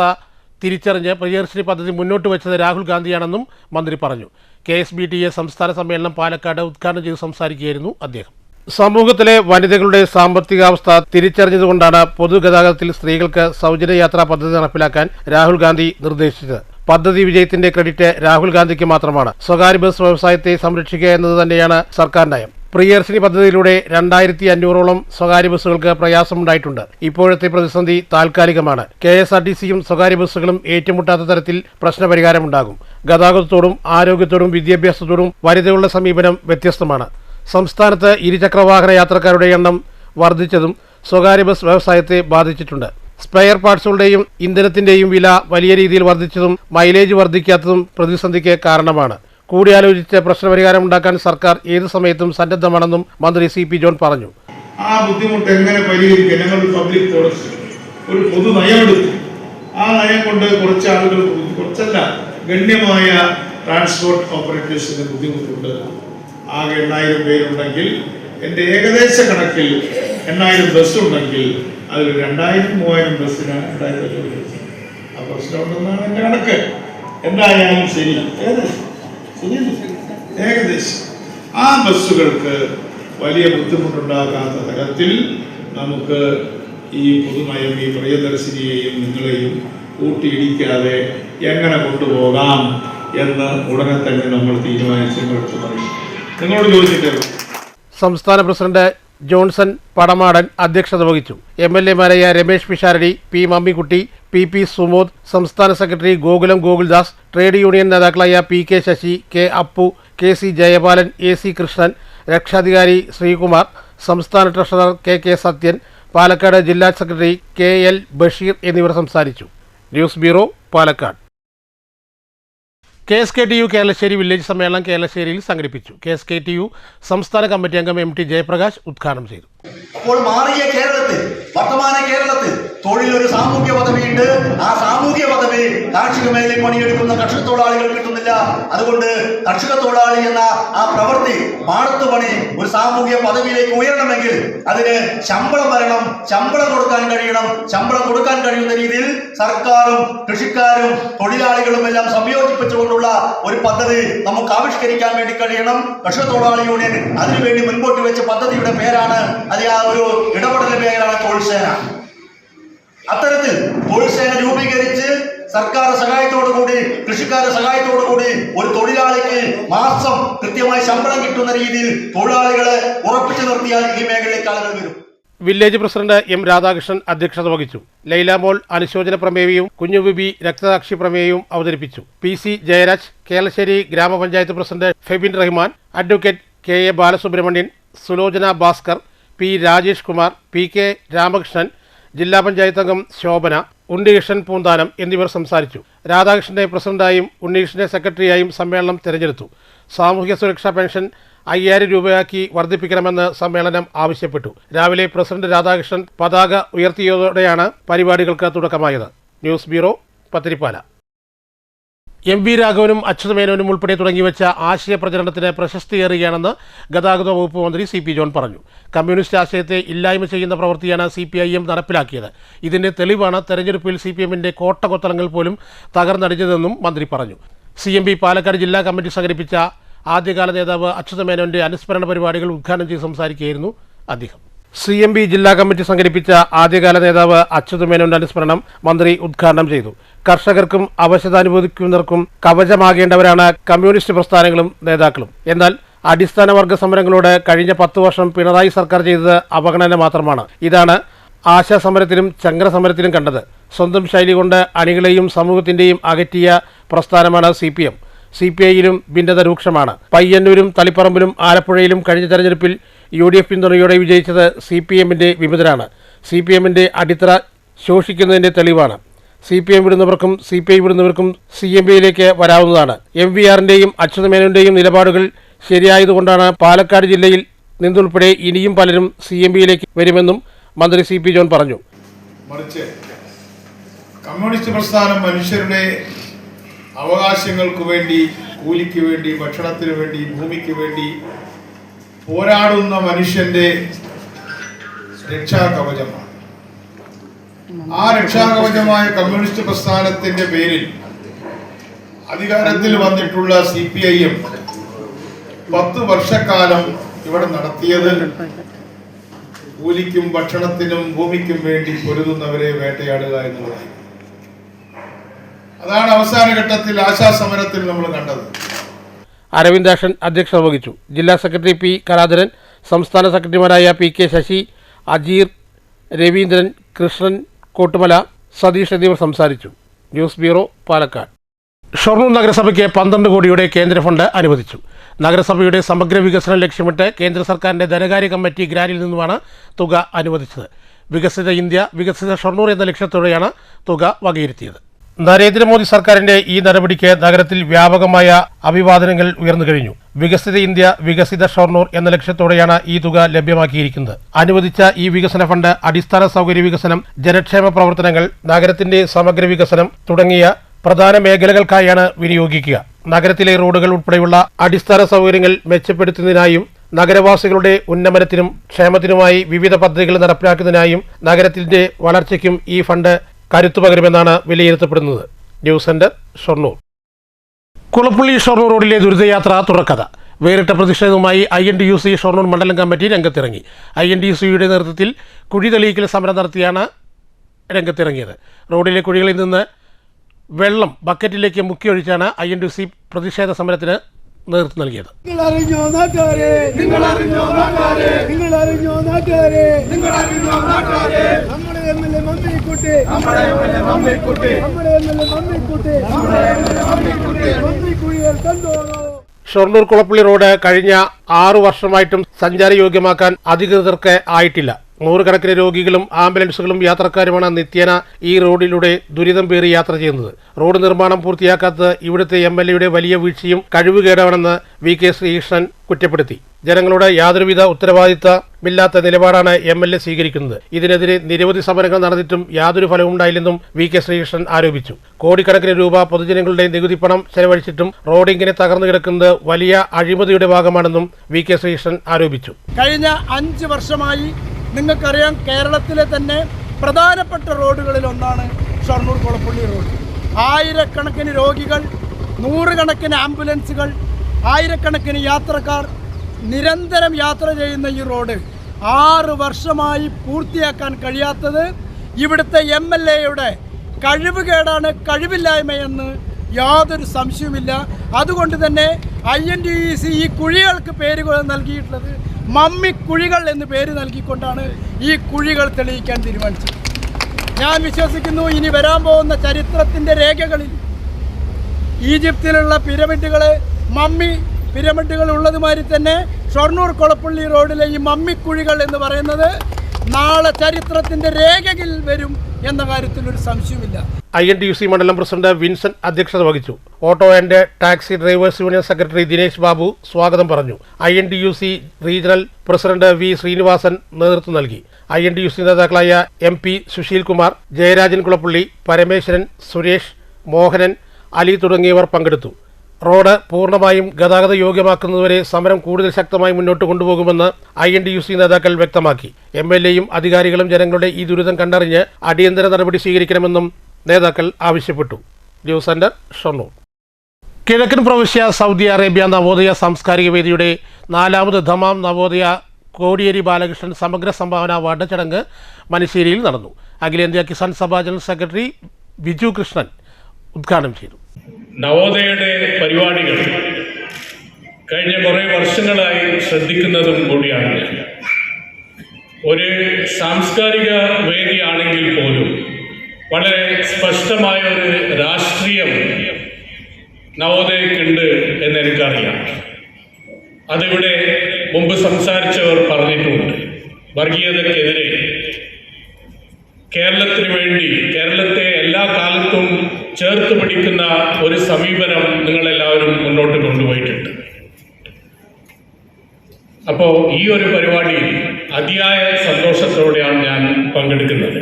തിരിച്ചറിഞ്ഞ് പ്രിയദർശിനി പദ്ധതി മുന്നോട്ട് വെച്ചത് രാഹുൽ ഗാന്ധിയാണെന്നും മന്ത്രി പറഞ്ഞു. KSBTA സംസ്ഥാന സമ്മേളനം പാലക്കാട് ഉദ്ഘാടനം ചെയ്ത് സംസാരിക്കുകയായിരുന്നു അദ്ദേഹം. സമൂഹത്തിലെ വനിതകളുടെ സാമ്പത്തികാവസ്ഥ തിരിച്ചറിഞ്ഞതുകൊണ്ടാണ് പൊതുഗതാഗതത്തിൽ സ്ത്രീകൾക്ക് സൗജന്യ യാത്രാ പദ്ധതി നടപ്പിലാക്കാൻ രാഹുൽ ഗാന്ധി നിർദ്ദേശിച്ചത്. പദ്ധതി വിജയത്തിന്റെ ക്രെഡിറ്റ് രാഹുൽ ഗാന്ധിക്ക് മാത്രമാണ്. സ്വകാര്യ ബസ് വ്യവസായത്തെ സംരക്ഷിക്കുക എന്നത് തന്നെയാണ് സർക്കാർ നയം. പ്രിയദർശിനി പദ്ധതിയിലൂടെ 2500ഓളം സ്വകാര്യ ബസ്സുകൾക്ക് പ്രയാസമുണ്ടായിട്ടുണ്ട്. ഇപ്പോഴത്തെ പ്രതിസന്ധി താൽക്കാലികമാണ്. KSRTCയും സ്വകാര്യ ബസ്സുകളും ഏറ്റുമുട്ടാത്ത തരത്തിൽ പ്രശ്നപരിഹാരമുണ്ടാകും. ഗതാഗതത്തോടും ആരോഗ്യത്തോടും വിദ്യാഭ്യാസത്തോടും വനിതകളുടെ സമീപനം വ്യത്യസ്തമാണ്. സംസ്ഥാനത്ത് ഇരുചക്രവാഹന യാത്രക്കാരുടെ എണ്ണം വർദ്ധിച്ചതും സ്വകാര്യ ബസ് വ്യവസായത്തെ ബാധിച്ചിട്ടുണ്ട്. സ്പെയർ പാർട്സുകളുടെയും ഇന്ധനത്തിന്റെയും വില വലിയ രീതിയിൽ വർദ്ധിച്ചതും മൈലേജ് വർദ്ധിക്കാത്തതും പ്രതിസന്ധിക്ക് കാരണമാണ്. കൂടിയാലോചിച്ച് പ്രശ്നപരിഹാരം ഉണ്ടാക്കാൻ സർക്കാർ ഏത് സമയത്തും സന്നദ്ധമാണെന്നും മന്ത്രി CP ജോൺ പറഞ്ഞു. ആ ബുദ്ധിമുട്ട് എങ്ങനെ പരിഹരിക്കാൻ ഞങ്ങൾ പബ്ലിക് പോളിസി ഒരു പൊതു നയമെടുത്തു. ആ നയം കൊണ്ട് കുറച്ച് ആളുകൾക്ക് കുറച്ചല്ല ഗണ്യമായ ട്രാൻസ്പോർട്ട് ഓപ്പറേറ്റേഴ്സിന് ബുദ്ധിമുട്ടുണ്ട്. ആകെ 8000 പേരുണ്ടെങ്കിൽ എൻ്റെ ഏകദേശ കണക്കിൽ 8000 ബസ് ഉണ്ടെങ്കിൽ അതിൽ 2000-3000 ബസ്സിനാണ് 2000 ആ പ്രശ്നമുണ്ടെന്നാണ് എൻ്റെ കണക്ക്. എന്തായാലും ശരി, ഏകദേശം ആ ബസ്സുകൾക്ക് വലിയ ബുദ്ധിമുട്ടുണ്ടാകാത്ത തരത്തിൽ നമുക്ക് ഈ പൊതുനയം ഈ പ്രിയദർശിനിയെയും നിങ്ങളെയും കൂട്ടിയിടിക്കാതെ എങ്ങനെ കൊണ്ടുപോകാം എന്ന് ഉടനെ തന്നെ നമ്മൾ തീരുമാനിച്ചെടുത്ത് പറയും. നിങ്ങളോട് ചോദിച്ചിട്ട് സംസ്ഥാന പ്രസിഡന്റ് ജോൺസൺ പടമാടൻ അധ്യക്ഷത വഹിച്ചു. MLA-മാരായ രമേശ് പിഷാരടി, P. മമ്മിക്കുട്ടി, PP സുമോദ്, സംസ്ഥാന secretary Gokulam Gokuldas, trade union നേതാക്കളായ PK Sasi, K. Appu, KC Jayapalan, AC Krishnan, രക്ഷാധികാരി ശ്രീകുമാർ, സംസ്ഥാന ട്രഷറർ KK സത്യൻ, പാലക്കാട് ജില്ലാ സെക്രട്ടറി KL ബഷീർ എന്നിവർ സംസാരിച്ചു. News bureau, Palakkad. KSKTU Keralassery village സമ്മേളനം കേരളശ്ശേരിയിൽ സംഘടിപ്പിച്ചു. KSKTU സംസ്ഥാന കമ്മിറ്റി അംഗം MT ജയപ്രകാശ് ഉദ്ഘാടനം ചെയ്തു. അപ്പോൾ മാറിയ കേരളത്തിൽ, വർത്തമാന കേരളത്തിൽ തൊഴിലൊരു സാമൂഹ്യ പദവിയുണ്ട്. ആ സാമൂഹ്യ പദവി കാർഷിക മേഖലയിൽ പണിയെടുക്കുന്ന കർഷക തൊഴിലാളികൾ കിട്ടുന്നില്ല. അതുകൊണ്ട് കർഷക തൊഴിലാളി എന്ന ആ പ്രവൃത്തി, പാടത്തു പണി ഒരു സാമൂഹ്യ പദവിയിലേക്ക് ഉയരണമെങ്കിൽ അതിന് ശമ്പളം വരണം, ശമ്പളം കൊടുക്കാൻ കഴിയണം. ശമ്പളം കൊടുക്കാൻ കഴിയുന്ന രീതിയിൽ സർക്കാരും കൃഷിക്കാരും തൊഴിലാളികളും എല്ലാം സംയോജിപ്പിച്ചുകൊണ്ടുള്ള ഒരു പദ്ധതി നമുക്ക് ആവിഷ്കരിക്കാൻ വേണ്ടി കഴിയണം. കർഷക തൊഴിലാളി യൂണിയൻ അതിനുവേണ്ടി മുൻപോട്ട് വെച്ച പദ്ധതിയുടെ പേരാണ്, അത് ആ ഒരു ഇടപെടലിന്റെ പേരാണ് തൊഴിൽസേന. അത്തരത്തിൽ തൊഴിൽസേന രൂപീകരിച്ച് സർക്കാർ സഹായത്തോടുകൂടി, കൃഷിക്കാരുടെ സഹായത്തോടുകൂടി ഒരു തൊഴിലാളിക്ക് മാസം കൃത്യമായി ശമ്പളം കിട്ടുന്ന രീതിയിൽ തൊഴിലാളികളെ ഉറപ്പിച്ചു നിർത്തിയാൽ ഈ മേഖലയിലേക്ക് ആളുകൾ വരും. Village president M. രാധാകൃഷ്ണൻ അധ്യക്ഷത വഹിച്ചു. ലൈലാമോൾ അനുശോചന പ്രമേയവും കുഞ്ഞുബിബി രക്തസാക്ഷി പ്രമേയവും അവതരിപ്പിച്ചു. PC ജയരാജ്, കേരളശ്ശേരി ഗ്രാമപഞ്ചായത്ത് president Febin Rahman, advocate KA Balasubramanian, Sulochana Bhaskar, P. Rajesh Kumar, PK Ramakrishnan, ജില്ലാ പഞ്ചായത്ത് അംഗം ശോഭന, ഉണ്ണികൃഷ്ണൻ പൂന്താനം എന്നിവർ സംസാരിച്ചു. രാധാകൃഷ്ണനെ പ്രസിഡന്റായും ഉണ്ണികൃഷ്ണനെ സെക്രട്ടറിയായും സമ്മേളനം തിരഞ്ഞെടുത്തു. സാമൂഹ്യ സുരക്ഷാ പെൻഷൻ 5000 രൂപയാക്കി വർദ്ധിപ്പിക്കണമെന്ന് സമ്മേളനം ആവശ്യപ്പെട്ടു. രാവിലെ പ്രസിഡന്റ് രാധാകൃഷ്ണൻ പതാക ഉയർത്തിയതോടെയാണ് പരിപാടികൾക്ക് തുടക്കമായത്. News bureau, Pathirippala. MV രാഘവനും അച്യുതമേനോനും ഉൾപ്പെടെ തുടങ്ങിവെച്ച ആശയ പ്രചരണത്തിന് പ്രശസ്തിയേറുകയാണെന്ന് ഗതാഗത വകുപ്പ് മന്ത്രി CP ജോൺ പറഞ്ഞു. കമ്മ്യൂണിസ്റ്റ് ആശയത്തെ ഇല്ലായ്മ ചെയ്യുന്ന പ്രവൃത്തിയാണ് CPIM നടപ്പിലാക്കിയത്. ഇതിന്റെ തെളിവാണ് തെരഞ്ഞെടുപ്പിൽ CPM-ന്റെ കോട്ടകൊത്തളങ്ങൾ പോലും തകർന്നടിഞ്ഞതെന്നും മന്ത്രി പറഞ്ഞു. CMB പാലക്കാട് ജില്ലാ കമ്മിറ്റി സംഘടിപ്പിച്ച ആദ്യകാല നേതാവ് അച്യുതമേനോന്റെ അനുസ്മരണ പരിപാടികൾ ഉദ്ഘാടനം ചെയ്ത് സംസാരിക്കുകയായിരുന്നു അദ്ദേഹം. CMB ജില്ലാ കമ്മിറ്റി സംഘടിപ്പിച്ച ആദ്യകാല നേതാവ് അച്യുതമേനോന്റെ അനുസ്മരണം മന്ത്രി ഉദ്ഘാടനം ചെയ്തു. കർഷകർക്കും അവശത അനുഭവിക്കുന്നവർക്കും കവചമാകേണ്ടവരാണ് കമ്മ്യൂണിസ്റ്റ് പ്രസ്ഥാനങ്ങളും നേതാക്കളും. എന്നാൽ അടിസ്ഥാന വർഗ സമരങ്ങളോട് കഴിഞ്ഞ 10 വർഷം പിണറായി സർക്കാർ ചെയ്തത് അവഗണന മാത്രമാണ്. ഇതാണ് ആശാസമരത്തിലും ചങ്ക്രസമരത്തിലും കണ്ടത്. സ്വന്തം ശൈലി കൊണ്ട് അണികളെയും സമൂഹത്തിന്റെയും അകറ്റിയ പ്രസ്ഥാനമാണ് CPM. CPI-യിലും ഭിന്നത രൂക്ഷമാണ്. പയ്യന്നൂരും തളിപ്പറമ്പിലും ആലപ്പുഴയിലും കഴിഞ്ഞ തെരഞ്ഞെടുപ്പിൽ UDF പിന്തുണയോടെ വിജയിച്ചത് CPM-ന്റെ വിമതരാണ്. CPM-ന്റെ അടിത്തറ ശോഷിക്കുന്നതിന്റെ തെളിവാണ്. CPM വിടുന്നവർക്കും CPI വിടുന്നവർക്കും CMB-യിലേക്ക് വരാവുന്നതാണ്. MVR-ന്റെയും അച്യുതമേനോന്റെയും നിലപാടുകൾ ശരിയായതുകൊണ്ടാണ് പാലക്കാട് ജില്ലയിൽ നിന്നുൾപ്പെടെ ഇനിയും പലരും CMB-യിലേക്ക് വരുമെന്നും മന്ത്രി CP ജോൺ പറഞ്ഞു. മറിച്ച് കമ്മ്യൂണിസ്റ്റ് പ്രസ്ഥാനം മനുഷ്യരുടെ അവകാശങ്ങൾക്ക് വേണ്ടി, കൂലിക്ക് വേണ്ടി, ഭക്ഷണത്തിന് വേണ്ടി, ഭൂമിക്ക് വേണ്ടി പോരാടുന്ന മനുഷ്യന്റെ രക്ഷാകവചമാണ്. ആ രക്ഷാകവചമായ കമ്മ്യൂണിസ്റ്റ് പ്രസ്ഥാനത്തിന്റെ പേരിൽ അധികാരത്തിൽ വന്നിട്ടുള്ള CPIM 10 വർഷക്കാലം ഇവിടെ നടത്തിയത് കൂലിക്കും ഭക്ഷണത്തിനും ഭൂമിക്കും വേണ്ടി പൊരുതുന്നവരെ വേട്ടയാടുക എന്നുള്ളതാണ്. അതാണ് അവസാന ഘട്ടത്തിൽ ആശാസമരത്തിൽ നമ്മൾ കണ്ടത്. അരവിന്ദാക്ഷൻ അധ്യക്ഷത വഹിച്ചു. ജില്ലാ സെക്രട്ടറി P. കലാധരൻ, സംസ്ഥാന സെക്രട്ടറിമാരായ PK ശശി, അജീർ, രവീന്ദ്രൻ, കൃഷ്ണൻ കോട്ടുമല, സതീഷ് എന്നിവർ സംസാരിച്ചു. News bureau, Palakkad. ഷൊർണൂർ നഗരസഭയ്ക്ക് 12 കോടിയുടെ കേന്ദ്ര ഫണ്ട് അനുവദിച്ചു. നഗരസഭയുടെ സമഗ്ര വികസനം ലക്ഷ്യമിട്ട് കേന്ദ്ര സർക്കാരിൻ്റെ ധനകാര്യ കമ്മിറ്റി ഗ്രാന്റിൽ നിന്നുമാണ് തുക അനുവദിച്ചത്. വികസിത ഇന്ത്യ, വികസിത ഷൊർണൂർ എന്ന ലക്ഷ്യത്തോടെയാണ് തുക വകയിരുത്തിയത്. നരേന്ദ്രമോദി സർക്കാരിന്റെ ഈ നടപടിക്ക് നഗരത്തിൽ വ്യാപകമായ അഭിവാദനങ്ങൾ ഉയർന്നു കഴിഞ്ഞു. വികസിത ഇന്ത്യ, വികസിത ഷൊർണൂർ എന്ന ലക്ഷ്യത്തോടെയാണ് ഈ തുക ലഭ്യമാക്കിയിരിക്കുന്നത്. അനുവദിച്ച ഈ വികസന ഫണ്ട് അടിസ്ഥാന സൗകര്യ വികസനം, ജനക്ഷേമ പ്രവർത്തനങ്ങൾ, നഗരത്തിന്റെ സമഗ്ര വികസനം തുടങ്ങിയ പ്രധാന മേഖലകൾക്കായാണ് വിനിയോഗിക്കുക. നഗരത്തിലെ റോഡുകൾ ഉൾപ്പെടെയുള്ള അടിസ്ഥാന സൗകര്യങ്ങൾ മെച്ചപ്പെടുത്തുന്നതിനായും നഗരവാസികളുടെ ഉന്നമനത്തിനും ക്ഷേമത്തിനുമായി വിവിധ പദ്ധതികൾ നടപ്പിലാക്കുന്നതിനായും നഗരത്തിന്റെ വളർച്ചയ്ക്കും ഈ ഫണ്ട് കരുത്തു പകരുമെന്നാണ് വിലയിരുത്തപ്പെടുന്നത്. News centre, Shoranur. കുളപ്പള്ളി ഷൊർണൂർ റോഡിലെ ദുരിതയാത്ര തുടർക്കഥ. വേറിട്ട പ്രതിഷേധവുമായി INTUC ഷൊർണൂർ മണ്ഡലം കമ്മിറ്റി രംഗത്തിറങ്ങി. INTUCയുടെ നേതൃത്വത്തിൽ കുഴി തെളിയിക്കൽ സമരം നടത്തിയാണ് രംഗത്തിറങ്ങിയത്. റോഡിലെ കുഴികളിൽ നിന്ന് വെള്ളം ബക്കറ്റിലേക്ക് മുക്കിയൊഴിച്ചാണ് INTUC പ്രതിഷേധ സമരത്തിന് നേതൃത്വം നൽകിയത്. ഷൊർണൂർ കുളപ്പള്ളി റോഡ് കഴിഞ്ഞ 6 വർഷമായിട്ടും സഞ്ചാരയോഗ്യമാക്കാൻ അധികൃതർക്ക് ആയിട്ടില്ല. 100 കണക്കിന് രോഗികളും ആംബുലൻസുകളും യാത്രക്കാരുമാണ് നിത്യേന ഈ റോഡിലൂടെ ദുരിതം പേറി യാത്ര ചെയ്യുന്നത്. റോഡ് നിർമ്മാണം പൂർത്തിയാക്കാത്തത് ഇവിടുത്തെ MLAയുടെ വലിയ വീഴ്ചയും കഴിവുകേടാണെന്ന് VK ശ്രീകൃഷ്ണൻ കുറ്റപ്പെടുത്തി. ജനങ്ങളോട് യാതൊരുവിധ ഉത്തരവാദിത്തമില്ലാത്ത നിലപാടാണ് MLA സ്വീകരിക്കുന്നത്. ഇതിനെതിരെ നിരവധി സമരങ്ങൾ നടന്നിട്ടും യാതൊരു ഫലവുമുണ്ടായില്ലെന്നും VK ശ്രീകൃഷ്ണൻ ആരോപിച്ചു. കോടിക്കണക്കിന് രൂപ പൊതുജനങ്ങളുടെ നികുതി പണം ചെലവഴിച്ചിട്ടും റോഡ് ഇങ്ങനെ തകർന്നു കിടക്കുന്നത് വലിയ അഴിമതിയുടെ ഭാഗമാണെന്നും VK ശ്രീകൃഷ്ണൻ ആരോപിച്ചു. കഴിഞ്ഞ 5 വർഷമായി നിങ്ങൾക്കറിയാം, കേരളത്തിലെ തന്നെ പ്രധാനപ്പെട്ട റോഡുകളിൽ ഒന്നാണ് ഷൊർണൂർ കുളപ്പള്ളി റോഡ്. ആയിരക്കണക്കിന് രോഗികൾ, 100 കണക്കിന് ആംബുലൻസുകൾ, ആയിരക്കണക്കിന് യാത്രക്കാർ നിരന്തരം യാത്ര ചെയ്യുന്ന ഈ റോഡ് 6 വർഷമായി പൂർത്തിയാക്കാൻ കഴിയാത്തത് ഇവിടുത്തെ MLAയുടെ കഴിവുകേടാണ്, കഴിവില്ലായ്മയെന്ന് യാതൊരു സംശയവുമില്ല. അതുകൊണ്ട് തന്നെ INTUC ഈ കുഴികൾക്ക് പേരുകൾ നൽകിയിട്ടുള്ളത് മമ്മിക്കുഴികൾ എന്ന് പേര് നൽകിക്കൊണ്ടാണ് ഈ കുഴികൾ തെളിയിക്കാൻ തീരുമാനിച്ചത്. ഞാൻ വിശ്വസിക്കുന്നു, ഇനി വരാൻ പോകുന്ന ചരിത്രത്തിൻ്റെ രേഖകളിൽ ഈജിപ്തിലുള്ള പിരമിഡുകളെ മമ്മി പിരമിഡുകൾ ഉള്ളതുമാതിരി തന്നെ ഷൊർണൂർ കുളപ്പള്ളി റോഡിലെ ഈ മമ്മിക്കുഴികൾ എന്ന് പറയുന്നത് നാളെ ചരിത്രത്തിൻ്റെ രേഖയിൽ വരും എന്ന കാര്യത്തിൽ ഒരു സംശയമില്ല. INTUC മണ്ഡലം പ്രസിഡന്റ് വിൻസെന്റ് അധ്യക്ഷത വഹിച്ചു. Auto and taxi drivers union secretary Dinesh Babu സ്വാഗതം പറഞ്ഞു. INTUC regional president V. Srinivasan നേതൃത്വം നൽകി. INTUC നേതാക്കളായ MP സുശീൽ കുമാർ, ജയരാജൻ കുളപ്പള്ളി, പരമേശ്വരൻ, സുരേഷ്, മോഹനൻ, അലി തുടങ്ങിയവർ പങ്കെടുത്തു. റോഡ് പൂർണ്ണമായും ഗതാഗത യോഗ്യമാക്കുന്നതുവരെ സമരം കൂടുതൽ ശക്തമായി മുന്നോട്ട് കൊണ്ടുപോകുമെന്ന് INTUC നേതാക്കൾ വ്യക്തമാക്കി. MLAയും അധികാരികളും ജനങ്ങളുടെ ഈ ദുരിതം കണ്ടറിഞ്ഞ് അടിയന്തര നടപടി സ്വീകരിക്കണമെന്നും നേതാക്കൾ ആവശ്യപ്പെട്ടു. News centre, Shoranur. കിഴക്കൻ പ്രവിശ്യ സൗദി അറേബ്യ നവോദയ സാംസ്കാരിക വേദിയുടെ 4ാമത് ധമാം നവോദയ കോടിയേരി ബാലകൃഷ്ണൻ സമഗ്ര സംഭാവന അവാർഡ് ചടങ്ങ് മനശ്ശേരിയിൽ നടന്നു. അഖിലേന്ത്യാ കിസാൻ സഭ ജനറൽ സെക്രട്ടറി ബിജു കൃഷ്ണൻ ഉദ്ഘാടനം ചെയ്തു. നവോദയയുടെ പരിപാടികൾ കഴിഞ്ഞ കുറേ വർഷങ്ങളായി ശ്രദ്ധിക്കുന്നതും കൂടിയാണ്. ഒരു സാംസ്കാരിക വേദിയാണെങ്കിൽ പോലും വളരെ സ്പഷ്ടമായ ഒരു രാഷ്ട്രീയം നവോദയക്കുണ്ട് എന്നെനിക്കറിയാം. അതിവിടെ മുമ്പ് സംസാരിച്ചവർ പറഞ്ഞിട്ടുണ്ട്. വർഗീയതയ്ക്കെതിരെ കേരളത്തിന് വേണ്ടി, കേരളത്തെ എല്ലാ കാലത്തും ചേർത്ത് പിടിക്കുന്ന ഒരു സമീപനം നിങ്ങളെല്ലാവരും മുന്നോട്ട് കൊണ്ടുപോയിട്ടുണ്ട്. അപ്പോൾ ഈ ഒരു പരിപാടിയിൽ അതിയായ സന്തോഷത്തോടെയാണ് ഞാൻ പങ്കെടുക്കുന്നത്.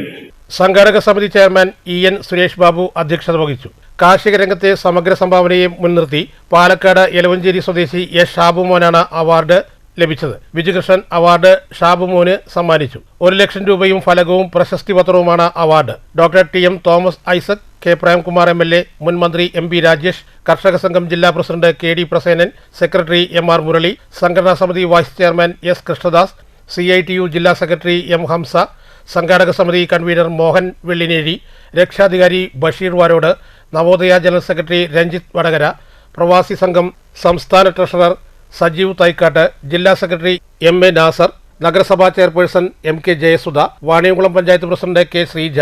സംഘാടക സമിതി ചെയർമാൻ EN സുരേഷ് ബാബു അധ്യക്ഷത വഹിച്ചു. കാർഷിക രംഗത്തെ സമഗ്ര സംഭാവനയെ മുൻനിർത്തി പാലക്കാട് എലവഞ്ചേരി സ്വദേശി എസ് ഷാബുമോനാണ് അവാർഡ് ലഭിച്ചത്. വിജയകൃഷ്ണൻ അവാർഡ് ഷാബുമോന് സമ്മാനിച്ചു. 1 ലക്ഷം രൂപയും ഫലകവും പ്രശസ്തി പത്രവുമാണ് award. Doctor T M. Thomas Isaac, K. Premkumar MLA, മുൻ മന്ത്രി MP രാജേഷ്, കർഷക സംഘം ജില്ലാ president KD Prasenan, secretary MR Murali, സംഘടനാ സമിതി vice chairman S Krishnadas, CITU ജില്ലാ സെക്രട്ടറി M ഹംസ, സംഘാടക സമിതി കൺവീനർ മോഹൻ വെള്ളിനേഴി, രക്ഷാധികാരി ബഷീർ വാരോട്, നവോദയ ജനറൽ സെക്രട്ടറി രഞ്ജിത്ത് വടകര, പ്രവാസി സംഘം സംസ്ഥാന ട്രഷറർ സജീവ് തൈക്കാട്ട്, ജില്ലാ സെക്രട്ടറി MA നാസർ, നഗരസഭാ chairperson MK Jayasudha, Vaniyamkulam panchayat president K Sreeja,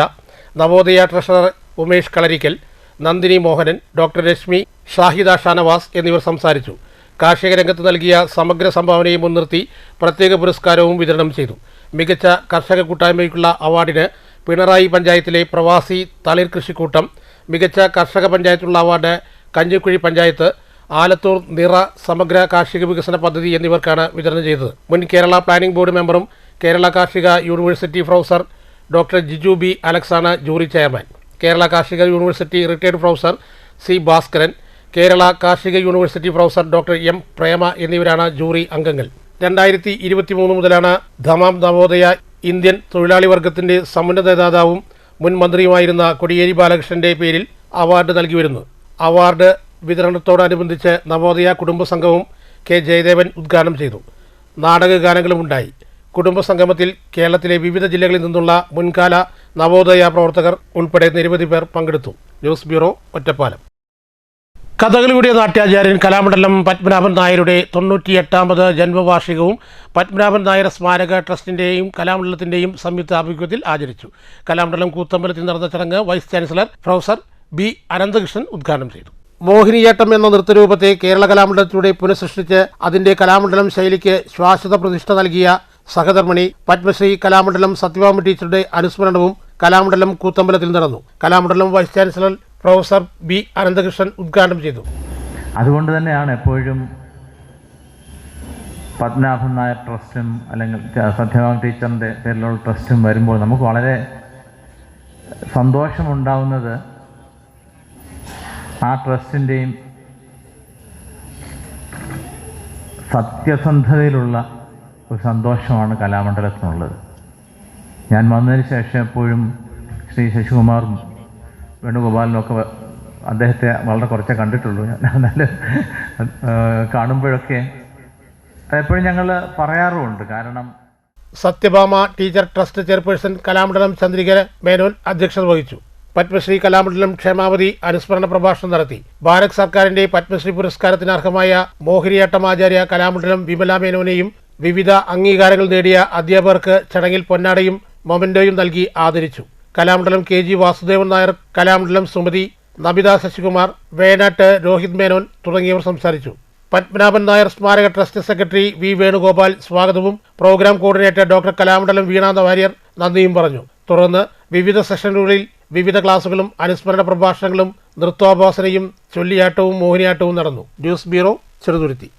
Navodaya treasurer Umesh Kalarikkal, Nandini Mohanan, doctor Reshmi, Shahida Shanavas എന്നിവർ സംസാരിച്ചു. കാർഷിക രംഗത്ത് നൽകിയ സമഗ്ര സംഭാവനയെ മുൻനിർത്തി പ്രത്യേക പുരസ്കാരവും വിതരണം ചെയ്തു. മികച്ച കർഷക കൂട്ടായ്മയ്ക്കുള്ള അവാർഡിന് പിണറായി പഞ്ചായത്തിലെ പ്രവാസി തളിർ കൃഷിക്കൂട്ടം, മികച്ച കർഷക പഞ്ചായത്തുള്ള അവാർഡ് കഞ്ഞിക്കുഴി പഞ്ചായത്ത്, ആലത്തൂർ നിറ സമഗ്ര കാർഷിക വികസന പദ്ധതി എന്നിവർക്കാണ് വിതരണം ചെയ്തത്. മുൻ കേരള പ്ലാനിംഗ് ബോർഡ് മെമ്പറും കേരള കാർഷിക university professor doctor Jiju B അലക്സാണ് ജൂറി ചെയർമാൻ. കേരള കാർഷിക university retired professor C Bhaskaran, Kerala കാർഷിക university professor doctor M Prema എന്നിവരാണ് ജൂറി അംഗങ്ങൾ. 2023 മുതലാണ് ധമാം നവോദയ ഇന്ത്യൻ തൊഴിലാളി വർഗത്തിന്റെ സമുന്നത നേതാവും മുൻ മന്ത്രിയുമായിരുന്ന കോടിയേരി ബാലകൃഷ്ണന്റെ പേരിൽ അവാർഡ് നൽകി വരുന്നത്. അവാർഡ് വിതരണത്തോടനുബന്ധിച്ച് നവോദയ കുടുംബസംഘവും K ജയദേവൻ ഉദ്ഘാടനം ചെയ്തു. നാടകഗാനങ്ങളുമുണ്ടായി. കുടുംബസംഗമത്തിൽ കേരളത്തിലെ വിവിധ ജില്ലകളിൽ നിന്നുള്ള മുൻകാല നവോദയ പ്രവർത്തകർ ഉൾപ്പെടെ നിരവധി പേർ പങ്കെടുത്തു. News bureau, Ottapalam. കഥകളിയുടെ നാട്യാചാര്യൻ കലാമണ്ഡലം പത്മനാഭൻ നായരുടെ 98ാമത് ജന്മവാർഷികവും പത്മനാഭൻ നായർ സ്മാരക ട്രസ്റ്റിന്റെയും കലാമണ്ഡലത്തിന്റെയും സംയുക്ത ആഭിമുഖ്യത്തിൽ ആചരിച്ചു. കലാമണ്ഡലം കൂത്തമ്പലത്തിൽ നടന്ന ചടങ്ങ് vice chancellor professor B Ananthakrishnan ഉദ്ഘാടനം ചെയ്തു. മോഹിനിയാട്ടം എന്ന നൃത്തരൂപത്തെ കേരള കലാമണ്ഡലത്തിലൂടെ പുനഃസൃഷ്ടിച്ച് അതിന്റെ കലാമണ്ഡലം ശൈലിക്ക് ശാശ്വത പ്രതിഷ്ഠ നൽകിയ സഹധർമ്മിണി പത്മശ്രീ കലാമണ്ഡലം സത്യഭാമ ടീച്ചറുടെ അനുസ്മരണവും കലാമണ്ഡലം കൂത്തമ്പലത്തിൽ നടന്നു. Kalamandalam vice chancellor professor B Ananthakrishnan ഉദ്ഘാടനം ചെയ്തു. അതുകൊണ്ട് തന്നെയാണ് എപ്പോഴും പത്മനാഭൻ നായർ ട്രസ്റ്റും അല്ലെങ്കിൽ സത്യഭാമ ടീച്ചറിൻ്റെ പേരിലുള്ള ട്രസ്റ്റും വരുമ്പോൾ നമുക്ക് വളരെ സന്തോഷമുണ്ടാവുന്നത് ആ ട്രസ്റ്റിൻ്റെയും സത്യസന്ധതയിലുള്ള ഒരു സന്തോഷമാണ് കലാമണ്ഡലത്തിനുള്ളത്. ഞാൻ വന്നതിന് ശേഷം എപ്പോഴും ശ്രീ ശശികുമാറും വേണുഗോപാലിനും ഒക്കെ അദ്ദേഹത്തെ വളരെ കുറച്ചേ കണ്ടിട്ടുള്ളൂ. നല്ല കാണുമ്പോഴൊക്കെ അതെപ്പോഴും ഞങ്ങൾ പറയാറുമുണ്ട്. കാരണം Sathyabhama teacher trust chairperson Kalamandalam Chandrika Menon അധ്യക്ഷത വഹിച്ചു. പത്മശ്രീ കലാമണ്ഡലം ക്ഷേമാവതി അനുസ്മരണ പ്രഭാഷണം നടത്തി. ഭാരത് സർക്കാരിന്റെ പത്മശ്രീ പുരസ്കാരത്തിന് അർഹമായ മോഹിനിയാട്ടമാചാര്യ കലാമണ്ഡലം വിമല മേനോനെയും വിവിധ അംഗീകാരങ്ങൾ നേടിയ അധ്യാപകർക്ക് ചടങ്ങിൽ പൊന്നാടയും മൊമെന്റോയും നൽകി ആദരിച്ചു. കലാമണ്ഡലം KG വാസുദേവൻ നായർ, കലാമണ്ഡലം സുമതി, നമിത ശശികുമാർ, വേനാട്ട് രോഹിത് മേനോൻ തുടങ്ങിയവർ സംസാരിച്ചു. പത്മനാഭൻ നായർ സ്മാരക ട്രസ്റ്റ് സെക്രട്ടറി V വേണുഗോപാൽ സ്വാഗതവും പ്രോഗ്രാം കോർഡിനേറ്റർ ഡോക്ടർ കലാമണ്ഡലം വീണ വാര്യർ നന്ദിയും പറഞ്ഞു. തുടർന്ന് വിവിധ സെഷനുകളിൽ വിവിധ ക്ലാസുകളും അനുസ്മരണ പ്രഭാഷണങ്ങളും നൃത്തോപാസനയും ചൊല്ലിയാട്ടവും മോഹിനിയാട്ടവും നടന്നു. News bureau, Cheruthuruthy.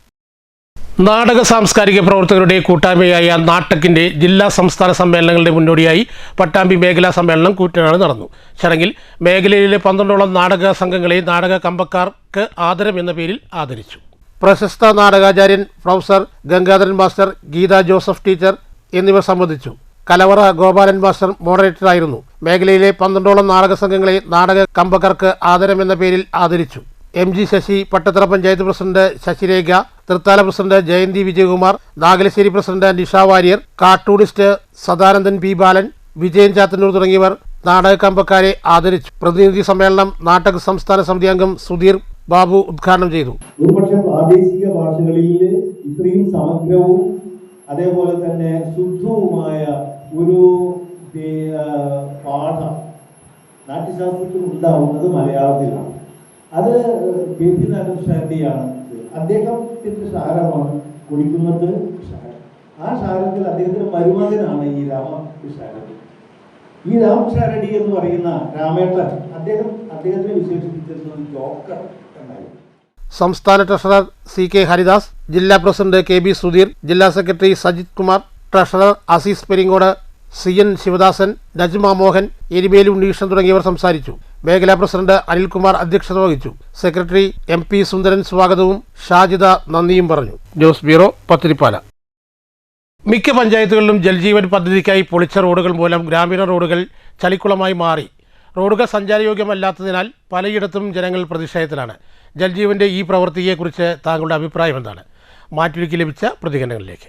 നാടക സാംസ്കാരിക പ്രവർത്തകരുടെ കൂട്ടായ്മയായ നാട്ടക്കിന്റെ ജില്ലാ സംസ്ഥാന സമ്മേളനങ്ങളുടെ മുന്നോടിയായി പട്ടാമ്പി മേഖലാ സമ്മേളനം കൂറ്റനാട് നടന്നു. ചടങ്ങിൽ മേഖലയിലെ 12ഓളം നാടക സംഘങ്ങളെ നാടക കമ്പക്കാർക്ക് ആദരം എന്ന പേരിൽ ആദരിച്ചു. പ്രശസ്ത നാടകാചാര്യൻ professor Gangadharan master, Geetha Joseph teacher എന്നിവർ സംബന്ധിച്ചു. കലവറ ഗോപാലൻ മാസ്റ്റർ മോഡറേറ്ററായിരുന്നു. മേഖലയിലെ 12ഓളം നാടക സംഘങ്ങളെ നാടക കമ്പക്കാർക്ക് ആദരം എന്ന പേരിൽ ആദരിച്ചു. MG Sasi, Pattathara panchayat president Sasirekha, Thrithala president Jayanthi Vijayakumar, Nagalassery president Nisha Warrier, cartoonist Sadanandan P Balan, Vijayan Chathannur തുടങ്ങിയവർ നാടക കമ്പക്കാരെ ആദരിച്ചു. പ്രതിനിധി സമ്മേളനം നാടക സംസ്ഥാന സമിതി അംഗം സുധീർ ബാബു ഉദ്ഘാടനം ചെയ്തു. ഒരുപക്ഷെ പ്രാദേശിക ഭാഷകളിൽ ഇത്രയും സമഗ്രവും അതേപോലെ തന്നെ ശുദ്ധവുമായ ഒരു പാഠം നാട്യശാസ്ത്രത്തിൽ ഉണ്ടാവുന്നത് മലയാളത്തിലാണ്. അത് BP നാരായണശാന്തിയാണ്. അദ്ദേഹത്തിന്റെ ശാരമാണ് കുടിക്കുന്നത് ശാരം. ആ ശാരത്തിൽ അദ്ദേഹത്തിന്റെ മരുമകനാണ് ഈ രാമശാരടി. ഈ രാമശാരടി എന്ന് പറയുന്ന രാമേട്ടൻ അദ്ദേഹത്തിനെ വിശേഷിപ്പിച്ചിരുന്നത് ജോക്കർ എന്നായിരുന്നു. സംസ്ഥാന ട്രഷറർ CK ഹരിദാസ്, ജില്ലാ പ്രസിഡന്റ് KB സുധീർ, ജില്ലാ secretary Sajith Kumar, treasurer Azeez Peringode, CN Sivadasan, Najma Mohan, Erimelu Unnishan തുടങ്ങിയവർ സംസാരിച്ചു. മേഖലാ പ്രസിഡന്റ് അനിൽകുമാർ അധ്യക്ഷത വഹിച്ചു. സെക്രട്ടറി MP സുന്ദരൻ സ്വാഗതവും ഷാജിദ നന്ദിയും പറഞ്ഞു. News bureau, Pathirippala. മിക്ക പഞ്ചായത്തുകളിലും ജൽജീവൻ പദ്ധതിക്കായി പൊളിച്ച റോഡുകൾ മൂലം ഗ്രാമീണ റോഡുകൾ ചളിക്കുളമായി മാറി. റോഡുകൾ സഞ്ചാരയോഗ്യമല്ലാത്തതിനാൽ പലയിടത്തും ജനങ്ങൾ പ്രതിഷേധത്തിലാണ്. ജൽജീവന്റെ ഈ പ്രവൃത്തിയെക്കുറിച്ച് താങ്കളുടെ അഭിപ്രായം എന്താണ്? മാറ്റൊരുക്കി ലഭിച്ച പ്രതികരണങ്ങളിലേക്ക്.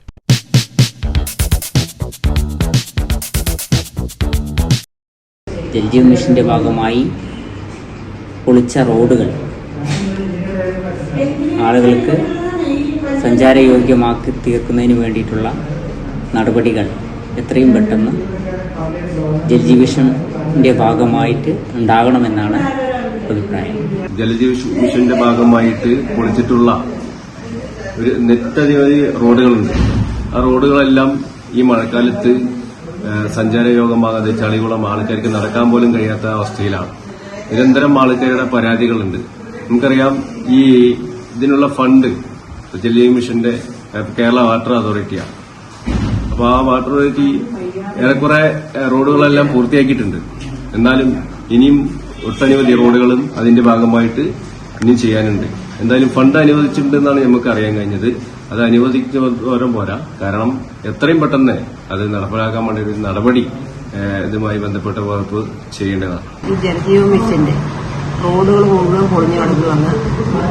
ജൽജീവൻ മിഷന്റെ ഭാഗമായി പൊളിച്ച റോഡുകൾ ആളുകൾക്ക് സഞ്ചാരയോഗ്യമാക്കി തീർക്കുന്നതിന് വേണ്ടിയിട്ടുള്ള നടപടികൾ എത്രയും പെട്ടെന്ന് ജൽജീവൻ മിഷന്റെ ഭാഗമായിട്ട് ഉണ്ടാകണമെന്നാണ് അഭിപ്രായം. ജലജീവൻ മിഷന്റെ ഭാഗമായിട്ട് പൊളിച്ചിട്ടുള്ള ഒരു നിരവധി റോഡുകളുണ്ട്. ആ റോഡുകളെല്ലാം ഈ മഴക്കാലത്ത് സഞ്ചാരയോഗ്യമാകാതെ ചളികുളം ആൾക്കാർക്ക് നടക്കാൻ പോലും കഴിയാത്ത അവസ്ഥയിലാണ്. നിരന്തരം ആൾക്കാരുടെ പരാതികളുണ്ട്. നമുക്കറിയാം, ഈ ഇതിനുള്ള ഫണ്ട് ജലജീവൻ മിഷന്റെ കേരള വാട്ടർ അതോറിറ്റിയാണ്. അപ്പോൾ ആ വാട്ടർ അതോറിറ്റി ഏറെക്കുറെ റോഡുകളെല്ലാം പൂർത്തിയാക്കിയിട്ടുണ്ട്. എന്നാലും ഇനിയും ഒട്ടനവധി റോഡുകളും അതിന്റെ ഭാഗമായിട്ട് ഇനിയും ചെയ്യാനുണ്ട്. എന്തായാലും ഫണ്ട് അനുവദിച്ചിട്ടുണ്ടെന്നാണ് നമുക്ക് അറിയാൻ കഴിഞ്ഞത്. അത് അനുവദിക്കുന്നവരും പോരാ. കാരണം എത്രയും പെട്ടെന്ന് അത് നടപ്പിലാക്കാൻ വേണ്ടി ഒരു നടപടി ഇതുമായി ബന്ധപ്പെട്ട വകുപ്പ് ചെയ്യേണ്ടതാണ്. ഈ ജലജീവൻ മിഷന്റെ റോഡുകൾ മുഴുവൻ പൊളിഞ്ഞു കിടക്കുകയാണ്.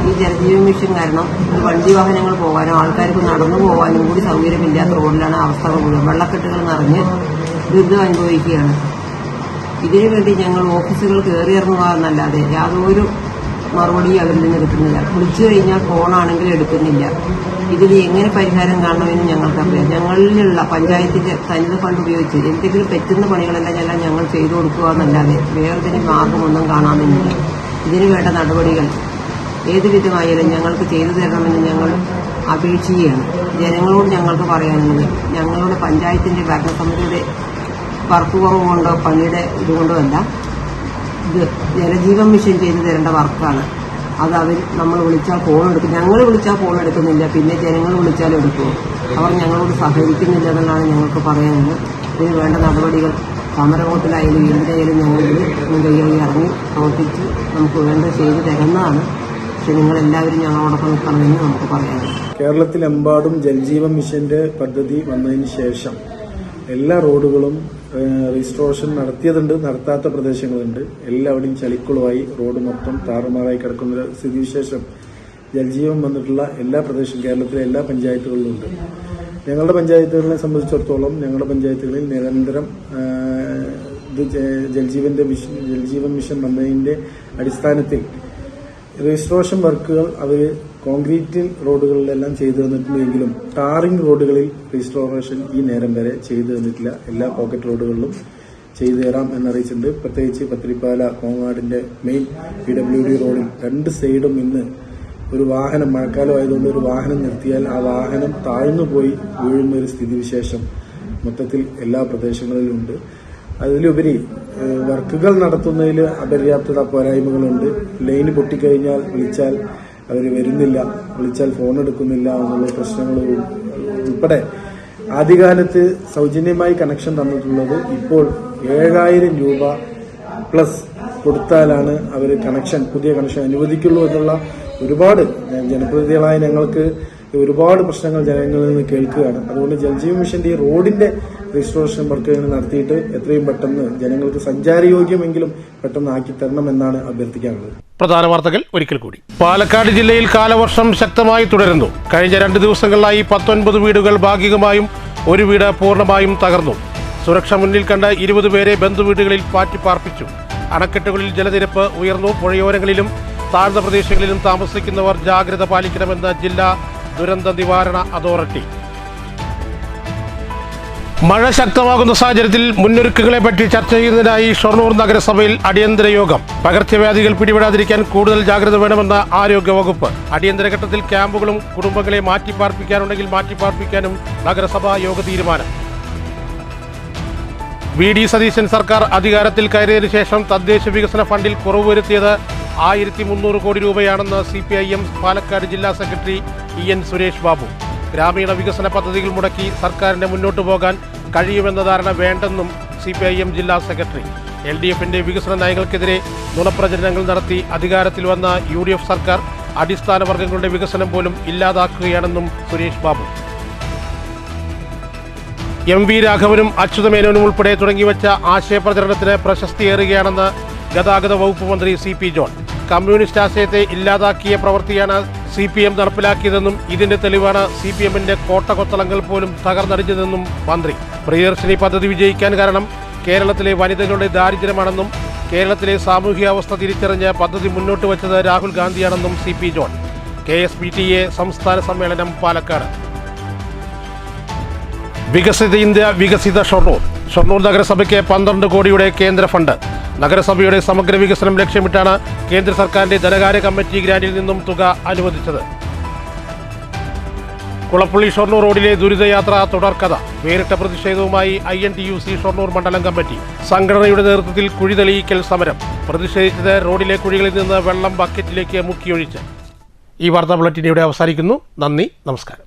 ഈ ജലജീവൻ മിഷൻ കാരണം വണ്ടി വാഹനങ്ങൾ പോകാനോ ആൾക്കാർക്ക് നടന്നു പോകാനും കൂടി സൗകര്യമില്ലാത്ത റോഡിലാണ് അവസ്ഥ മുഴുവൻ. വെള്ളക്കെട്ടുകൾ നിറഞ്ഞ് ദുരിതം അനുഭവിക്കുകയാണ്. ഇതിനു വേണ്ടി ഞങ്ങൾ ഓഫീസുകൾ കയറിയിറങ്ങുക എന്നല്ലാതെ യാതൊരു മറുപടിയും അവരിൽ നിന്ന് കിട്ടുന്നില്ല. വിളിച്ചു കഴിഞ്ഞാൽ ഫോണാണെങ്കിലും എടുക്കുന്നില്ല. ഇതിന് എങ്ങനെ പരിഹാരം കാണണമെന്ന് ഞങ്ങൾക്കറിയാം. ഞങ്ങളിലുള്ള പഞ്ചായത്തിന്റെ തനത് ഫണ്ട് ഉപയോഗിച്ച് എന്തെങ്കിലും പറ്റുന്ന പണികളെല്ലാം ഞങ്ങൾ ചെയ്തു കൊടുക്കുക എന്നല്ലാതെ വേറൊരു മാർഗമൊന്നും കാണാമെന്നില്ല. ഇതിനു വേണ്ട നടപടികൾ ഏതു വിധമായാലും ഞങ്ങൾക്ക് ചെയ്തു തരണമെന്ന് ഞങ്ങൾ അപേക്ഷിക്കുകയാണ്. ജനങ്ങളോട് ഞങ്ങൾക്ക് പറയാനുള്ളത്, ഞങ്ങളുടെ പഞ്ചായത്തിന്റെ ഭരണസമിതിയുടെ വർക്ക് കുറവുകൊണ്ടോ പണിയുടെ ഇതുകൊണ്ടോ അല്ല, ഇത് ജലജീവൻ മിഷൻ ചെയ്തു തരേണ്ട വർക്കാണ്. അത് നമ്മൾ വിളിച്ചാൽ ഫോൺ എടുക്കും. ഞങ്ങൾ വിളിച്ചാൽ ഫോൺ എടുക്കുന്നില്ല. പിന്നെ ജനങ്ങൾ വിളിച്ചാൽ എടുക്കുമോ? അവർ ഞങ്ങളോട് സഹകരിക്കുന്നില്ല എന്നാണ് ഞങ്ങൾക്ക് പറയാനുള്ളത്. ഇതിന് വേണ്ട നടപടികൾ സമരകോട്ടിലായാലും എന്തിനായാലും ഞങ്ങളിത് മുൻകൈയായി ഇറങ്ങി പ്രവർത്തിച്ച് നമുക്ക് വേണ്ട ചെയ്തു തരുന്നതാണ്. പക്ഷെ നിങ്ങളെല്ലാവരും ഞങ്ങളോടൊപ്പം നിൽക്കണമെന്ന് നമുക്ക് പറയാനുള്ളത്. കേരളത്തിലെമ്പാടും ജൽജീവൻ മിഷന്റെ പദ്ധതി വന്നതിന് ശേഷം എല്ലാ റോഡുകളും രജിസ്ട്രേഷൻ നടത്തിയതുണ്ട്, നടത്താത്ത പ്രദേശങ്ങളുണ്ട്. എല്ലാവിടെയും ചളിക്കുളമായി റോഡ് മൊത്തം താറുമാറായി കിടക്കുന്ന സ്ഥിതിവിശേഷം ജൽജീവൻ വന്നിട്ടുള്ള എല്ലാ പ്രദേശവും കേരളത്തിലെ എല്ലാ പഞ്ചായത്തുകളിലുണ്ട്. ഞങ്ങളുടെ പഞ്ചായത്തുകളെ സംബന്ധിച്ചിടത്തോളം ഞങ്ങളുടെ പഞ്ചായത്തുകളിൽ നിരന്തരം ജൽജീവൻ മിഷൻ വന്നതിന്റെ അടിസ്ഥാനത്തിൽ രജിസ്ട്രേഷൻ വർക്കുകൾ അവർ കോൺക്രീറ്റ് റോഡുകളിലെല്ലാം ചെയ്തു തന്നിട്ടുണ്ടെങ്കിലും ടാറിംഗ് റോഡുകളിൽ രജിസ്ട്രേഷൻ ഈ നേരം വരെ ചെയ്തു തന്നിട്ടില്ല. എല്ലാ പോക്കറ്റ് റോഡുകളിലും ചെയ്തു തരാം എന്നറിയിച്ചിട്ടുണ്ട്. പ്രത്യേകിച്ച് പത്തിരിപ്പാല കോങ്ങാടിന്റെ മെയിൻ PWD റോഡിൽ രണ്ട് സൈഡും ഇന്ന് ഒരു വാഹനം, മഴക്കാലം ആയതുകൊണ്ട് ഒരു വാഹനം നിർത്തിയാൽ ആ വാഹനം താഴ്ന്നുപോയി വീഴുന്ന ഒരു സ്ഥിതിവിശേഷം മൊത്തത്തിൽ എല്ലാ പ്രദേശങ്ങളിലുമുണ്ട്. അതിലുപരി വർക്കുകൾ നടത്തുന്നതിൽ അപര്യാപ്തത, പോരായ്മകളുണ്ട്. ലൈന് പൊട്ടിക്കഴിഞ്ഞാൽ വിളിച്ചാൽ അവർ വരുന്നില്ല, വിളിച്ചാൽ ഫോൺ എടുക്കുന്നില്ല എന്നുള്ള പ്രശ്നങ്ങൾ ഉൾപ്പെടെ ആദ്യകാലത്ത് സൗജന്യമായി കണക്ഷൻ തന്നിട്ടുള്ളത് ഇപ്പോൾ 7000 രൂപ പ്ലസ് കൊടുത്താലാണ് അവർ പുതിയ കണക്ഷൻ അനുവദിക്കുള്ളൂ എന്നുള്ള ഒരുപാട് ജനപ്രതിനിധികളായ ഞങ്ങൾക്ക് ഒരുപാട് പ്രശ്നങ്ങൾ ജനങ്ങളിൽ നിന്ന് കേൾക്കുകയാണ്. അതുകൊണ്ട് ജൽജീവൻ മിഷന്റെ ഈ റോഡിന്റെ രജിസ്ട്രേഷൻ വർക്കുകൾ നടത്തിയിട്ട് എത്രയും പെട്ടെന്ന് ജനങ്ങൾക്ക് സഞ്ചാരയോഗ്യമെങ്കിലും പെട്ടെന്ന് ആക്കി തരണമെന്നാണ് അഭ്യർത്ഥിക്കാനുള്ളത്. പ്രധാന വാർത്തകൾ ഒരിക്കൽ കൂടി. പാലക്കാട് ജില്ലയിൽ കാലവർഷം ശക്തമായി തുടരുന്നു. കഴിഞ്ഞ 2 ദിവസങ്ങളിലായി 19 വീടുകൾ ഭാഗികമായും 1 വീട് പൂർണ്ണമായും തകർന്നു. സുരക്ഷ മുന്നിൽ കണ്ട് 20 പേരെ ബന്ധുവീടുകളിൽ മാറ്റിപ്പാർപ്പിച്ചു. അണക്കെട്ടുകളിൽ ജലനിരപ്പ് ഉയർന്നു. പുഴയോരങ്ങളിലും താഴ്ന്ന പ്രദേശങ്ങളിലും താമസിക്കുന്നവർ ജാഗ്രത പാലിക്കണമെന്ന് ജില്ലാ ദുരന്ത നിവാരണ അതോറിറ്റി. മഴ ശക്തമാകുന്ന സാഹചര്യത്തിൽ മുന്നൊരുക്കങ്ങളെപ്പറ്റി ചർച്ച ചെയ്യുന്നതിനായി ഷൊർണൂർ നഗരസഭയിൽ അടിയന്തര യോഗം. പകർച്ചവ്യാധികൾ പിടിപെടാതിരിക്കാൻ കൂടുതൽ ജാഗ്രത വേണമെന്ന് ആരോഗ്യവകുപ്പ്. അടിയന്തര ഘട്ടത്തിൽ ക്യാമ്പുകളും കുടുംബങ്ങളെ മാറ്റിപ്പാർപ്പിക്കാനുണ്ടെങ്കിൽ മാറ്റിപ്പാർപ്പിക്കാനും നഗരസഭാ യോഗ തീരുമാനം. VD സതീശൻ സർക്കാർ അധികാരത്തിൽ കയറിയതിനു ശേഷം തദ്ദേശ വികസന ഫണ്ടിൽ കുറവ് വരുത്തിയത് 1300 കോടി രൂപയാണെന്ന് CPIM പാലക്കാട് ജില്ലാ സെക്രട്ടറി EN സുരേഷ് ബാബു. ഗ്രാമീണ വികസന പദ്ധതികൾ മുടക്കി സർക്കാരിന്റെ മുന്നോട്ടു പോകാൻ കഴിയുമെന്ന ധാരണ വേണ്ടെന്നും CPIM ജില്ലാ സെക്രട്ടറി. LDFന്റെ വികസന നയങ്ങൾക്കെതിരെ നുണപ്രചരണങ്ങൾ നടത്തി അധികാരത്തിൽ വന്ന UDF സർക്കാർ അടിസ്ഥാന വർഗ്ഗങ്ങളുടെ വികസനം പോലും ഇല്ലാതാക്കുകയാണെന്നും സുരേഷ് ബാബു. MV രാഘവനും അച്യുതമേനോനും ഉൾപ്പെടെ തുടങ്ങിവെച്ച ആശയപ്രചരണത്തിന് പ്രശസ്തിയേറുകയാണെന്ന് ഗതാഗത വകുപ്പ് മന്ത്രി CP ജോൺ. കമ്മ്യൂണിസ്റ്റ് ആശയത്തെ ഇല്ലാതാക്കിയ പ്രവൃത്തിയാണ് CPM നടപ്പിലാക്കിയതെന്നും ഇതിന്റെ തെളിവാണ് CPMന്റെ കോട്ടകൊത്തളങ്ങൾ പോലും തകർന്നടിഞ്ഞതെന്നും മന്ത്രി. പ്രിയദർശിനി പദ്ധതി വിജയിക്കാൻ കാരണം കേരളത്തിലെ വനിതകളുടെ ദാരിദ്ര്യമാണെന്നും കേരളത്തിലെ സാമൂഹികാവസ്ഥ തിരിച്ചറിഞ്ഞ് പദ്ധതി മുന്നോട്ട് വച്ചത് രാഹുൽ ഗാന്ധിയാണെന്നും CP ജോൺ. KSPTA സംസ്ഥാന സമ്മേളനം പാലക്കാട്. വികസിത ഇന്ത്യ വികസിത ഷൊർണൂർ. ഷൊർണൂർ നഗരസഭയ്ക്ക് 12 കോടിയുടെ കേന്ദ്ര ഫണ്ട്. നഗരസഭയുടെ സമഗ്ര വികസനം ലക്ഷ്യമിട്ടാണ് കേന്ദ്ര സർക്കാരിന്റെ ധനകാര്യ കമ്മിറ്റി ഗ്രാന്റിൽ നിന്നും തുക അനുവദിച്ചത്. കുളപ്പള്ളി ഷൊർണൂർ റോഡിലെ ദുരിതയാത്ര തുടർക്കഥ. വേറിട്ട പ്രതിഷേധവുമായി INTUC ഷൊർണൂർ മണ്ഡലം കമ്മിറ്റി. സംഘടനയുടെ നേതൃത്വത്തിൽ കുഴി തെളിയിക്കൽ സമരം. പ്രതിഷേധിച്ചത് റോഡിലെ കുഴികളിൽ നിന്ന് വെള്ളം ബക്കറ്റിലേക്ക് മുക്കിയൊഴിച്ച്. ഈ വാർത്താ ബുള്ളറ്റിൻ ഇവിടെ അവസാനിക്കുന്നു. നന്ദി, നമസ്കാരം.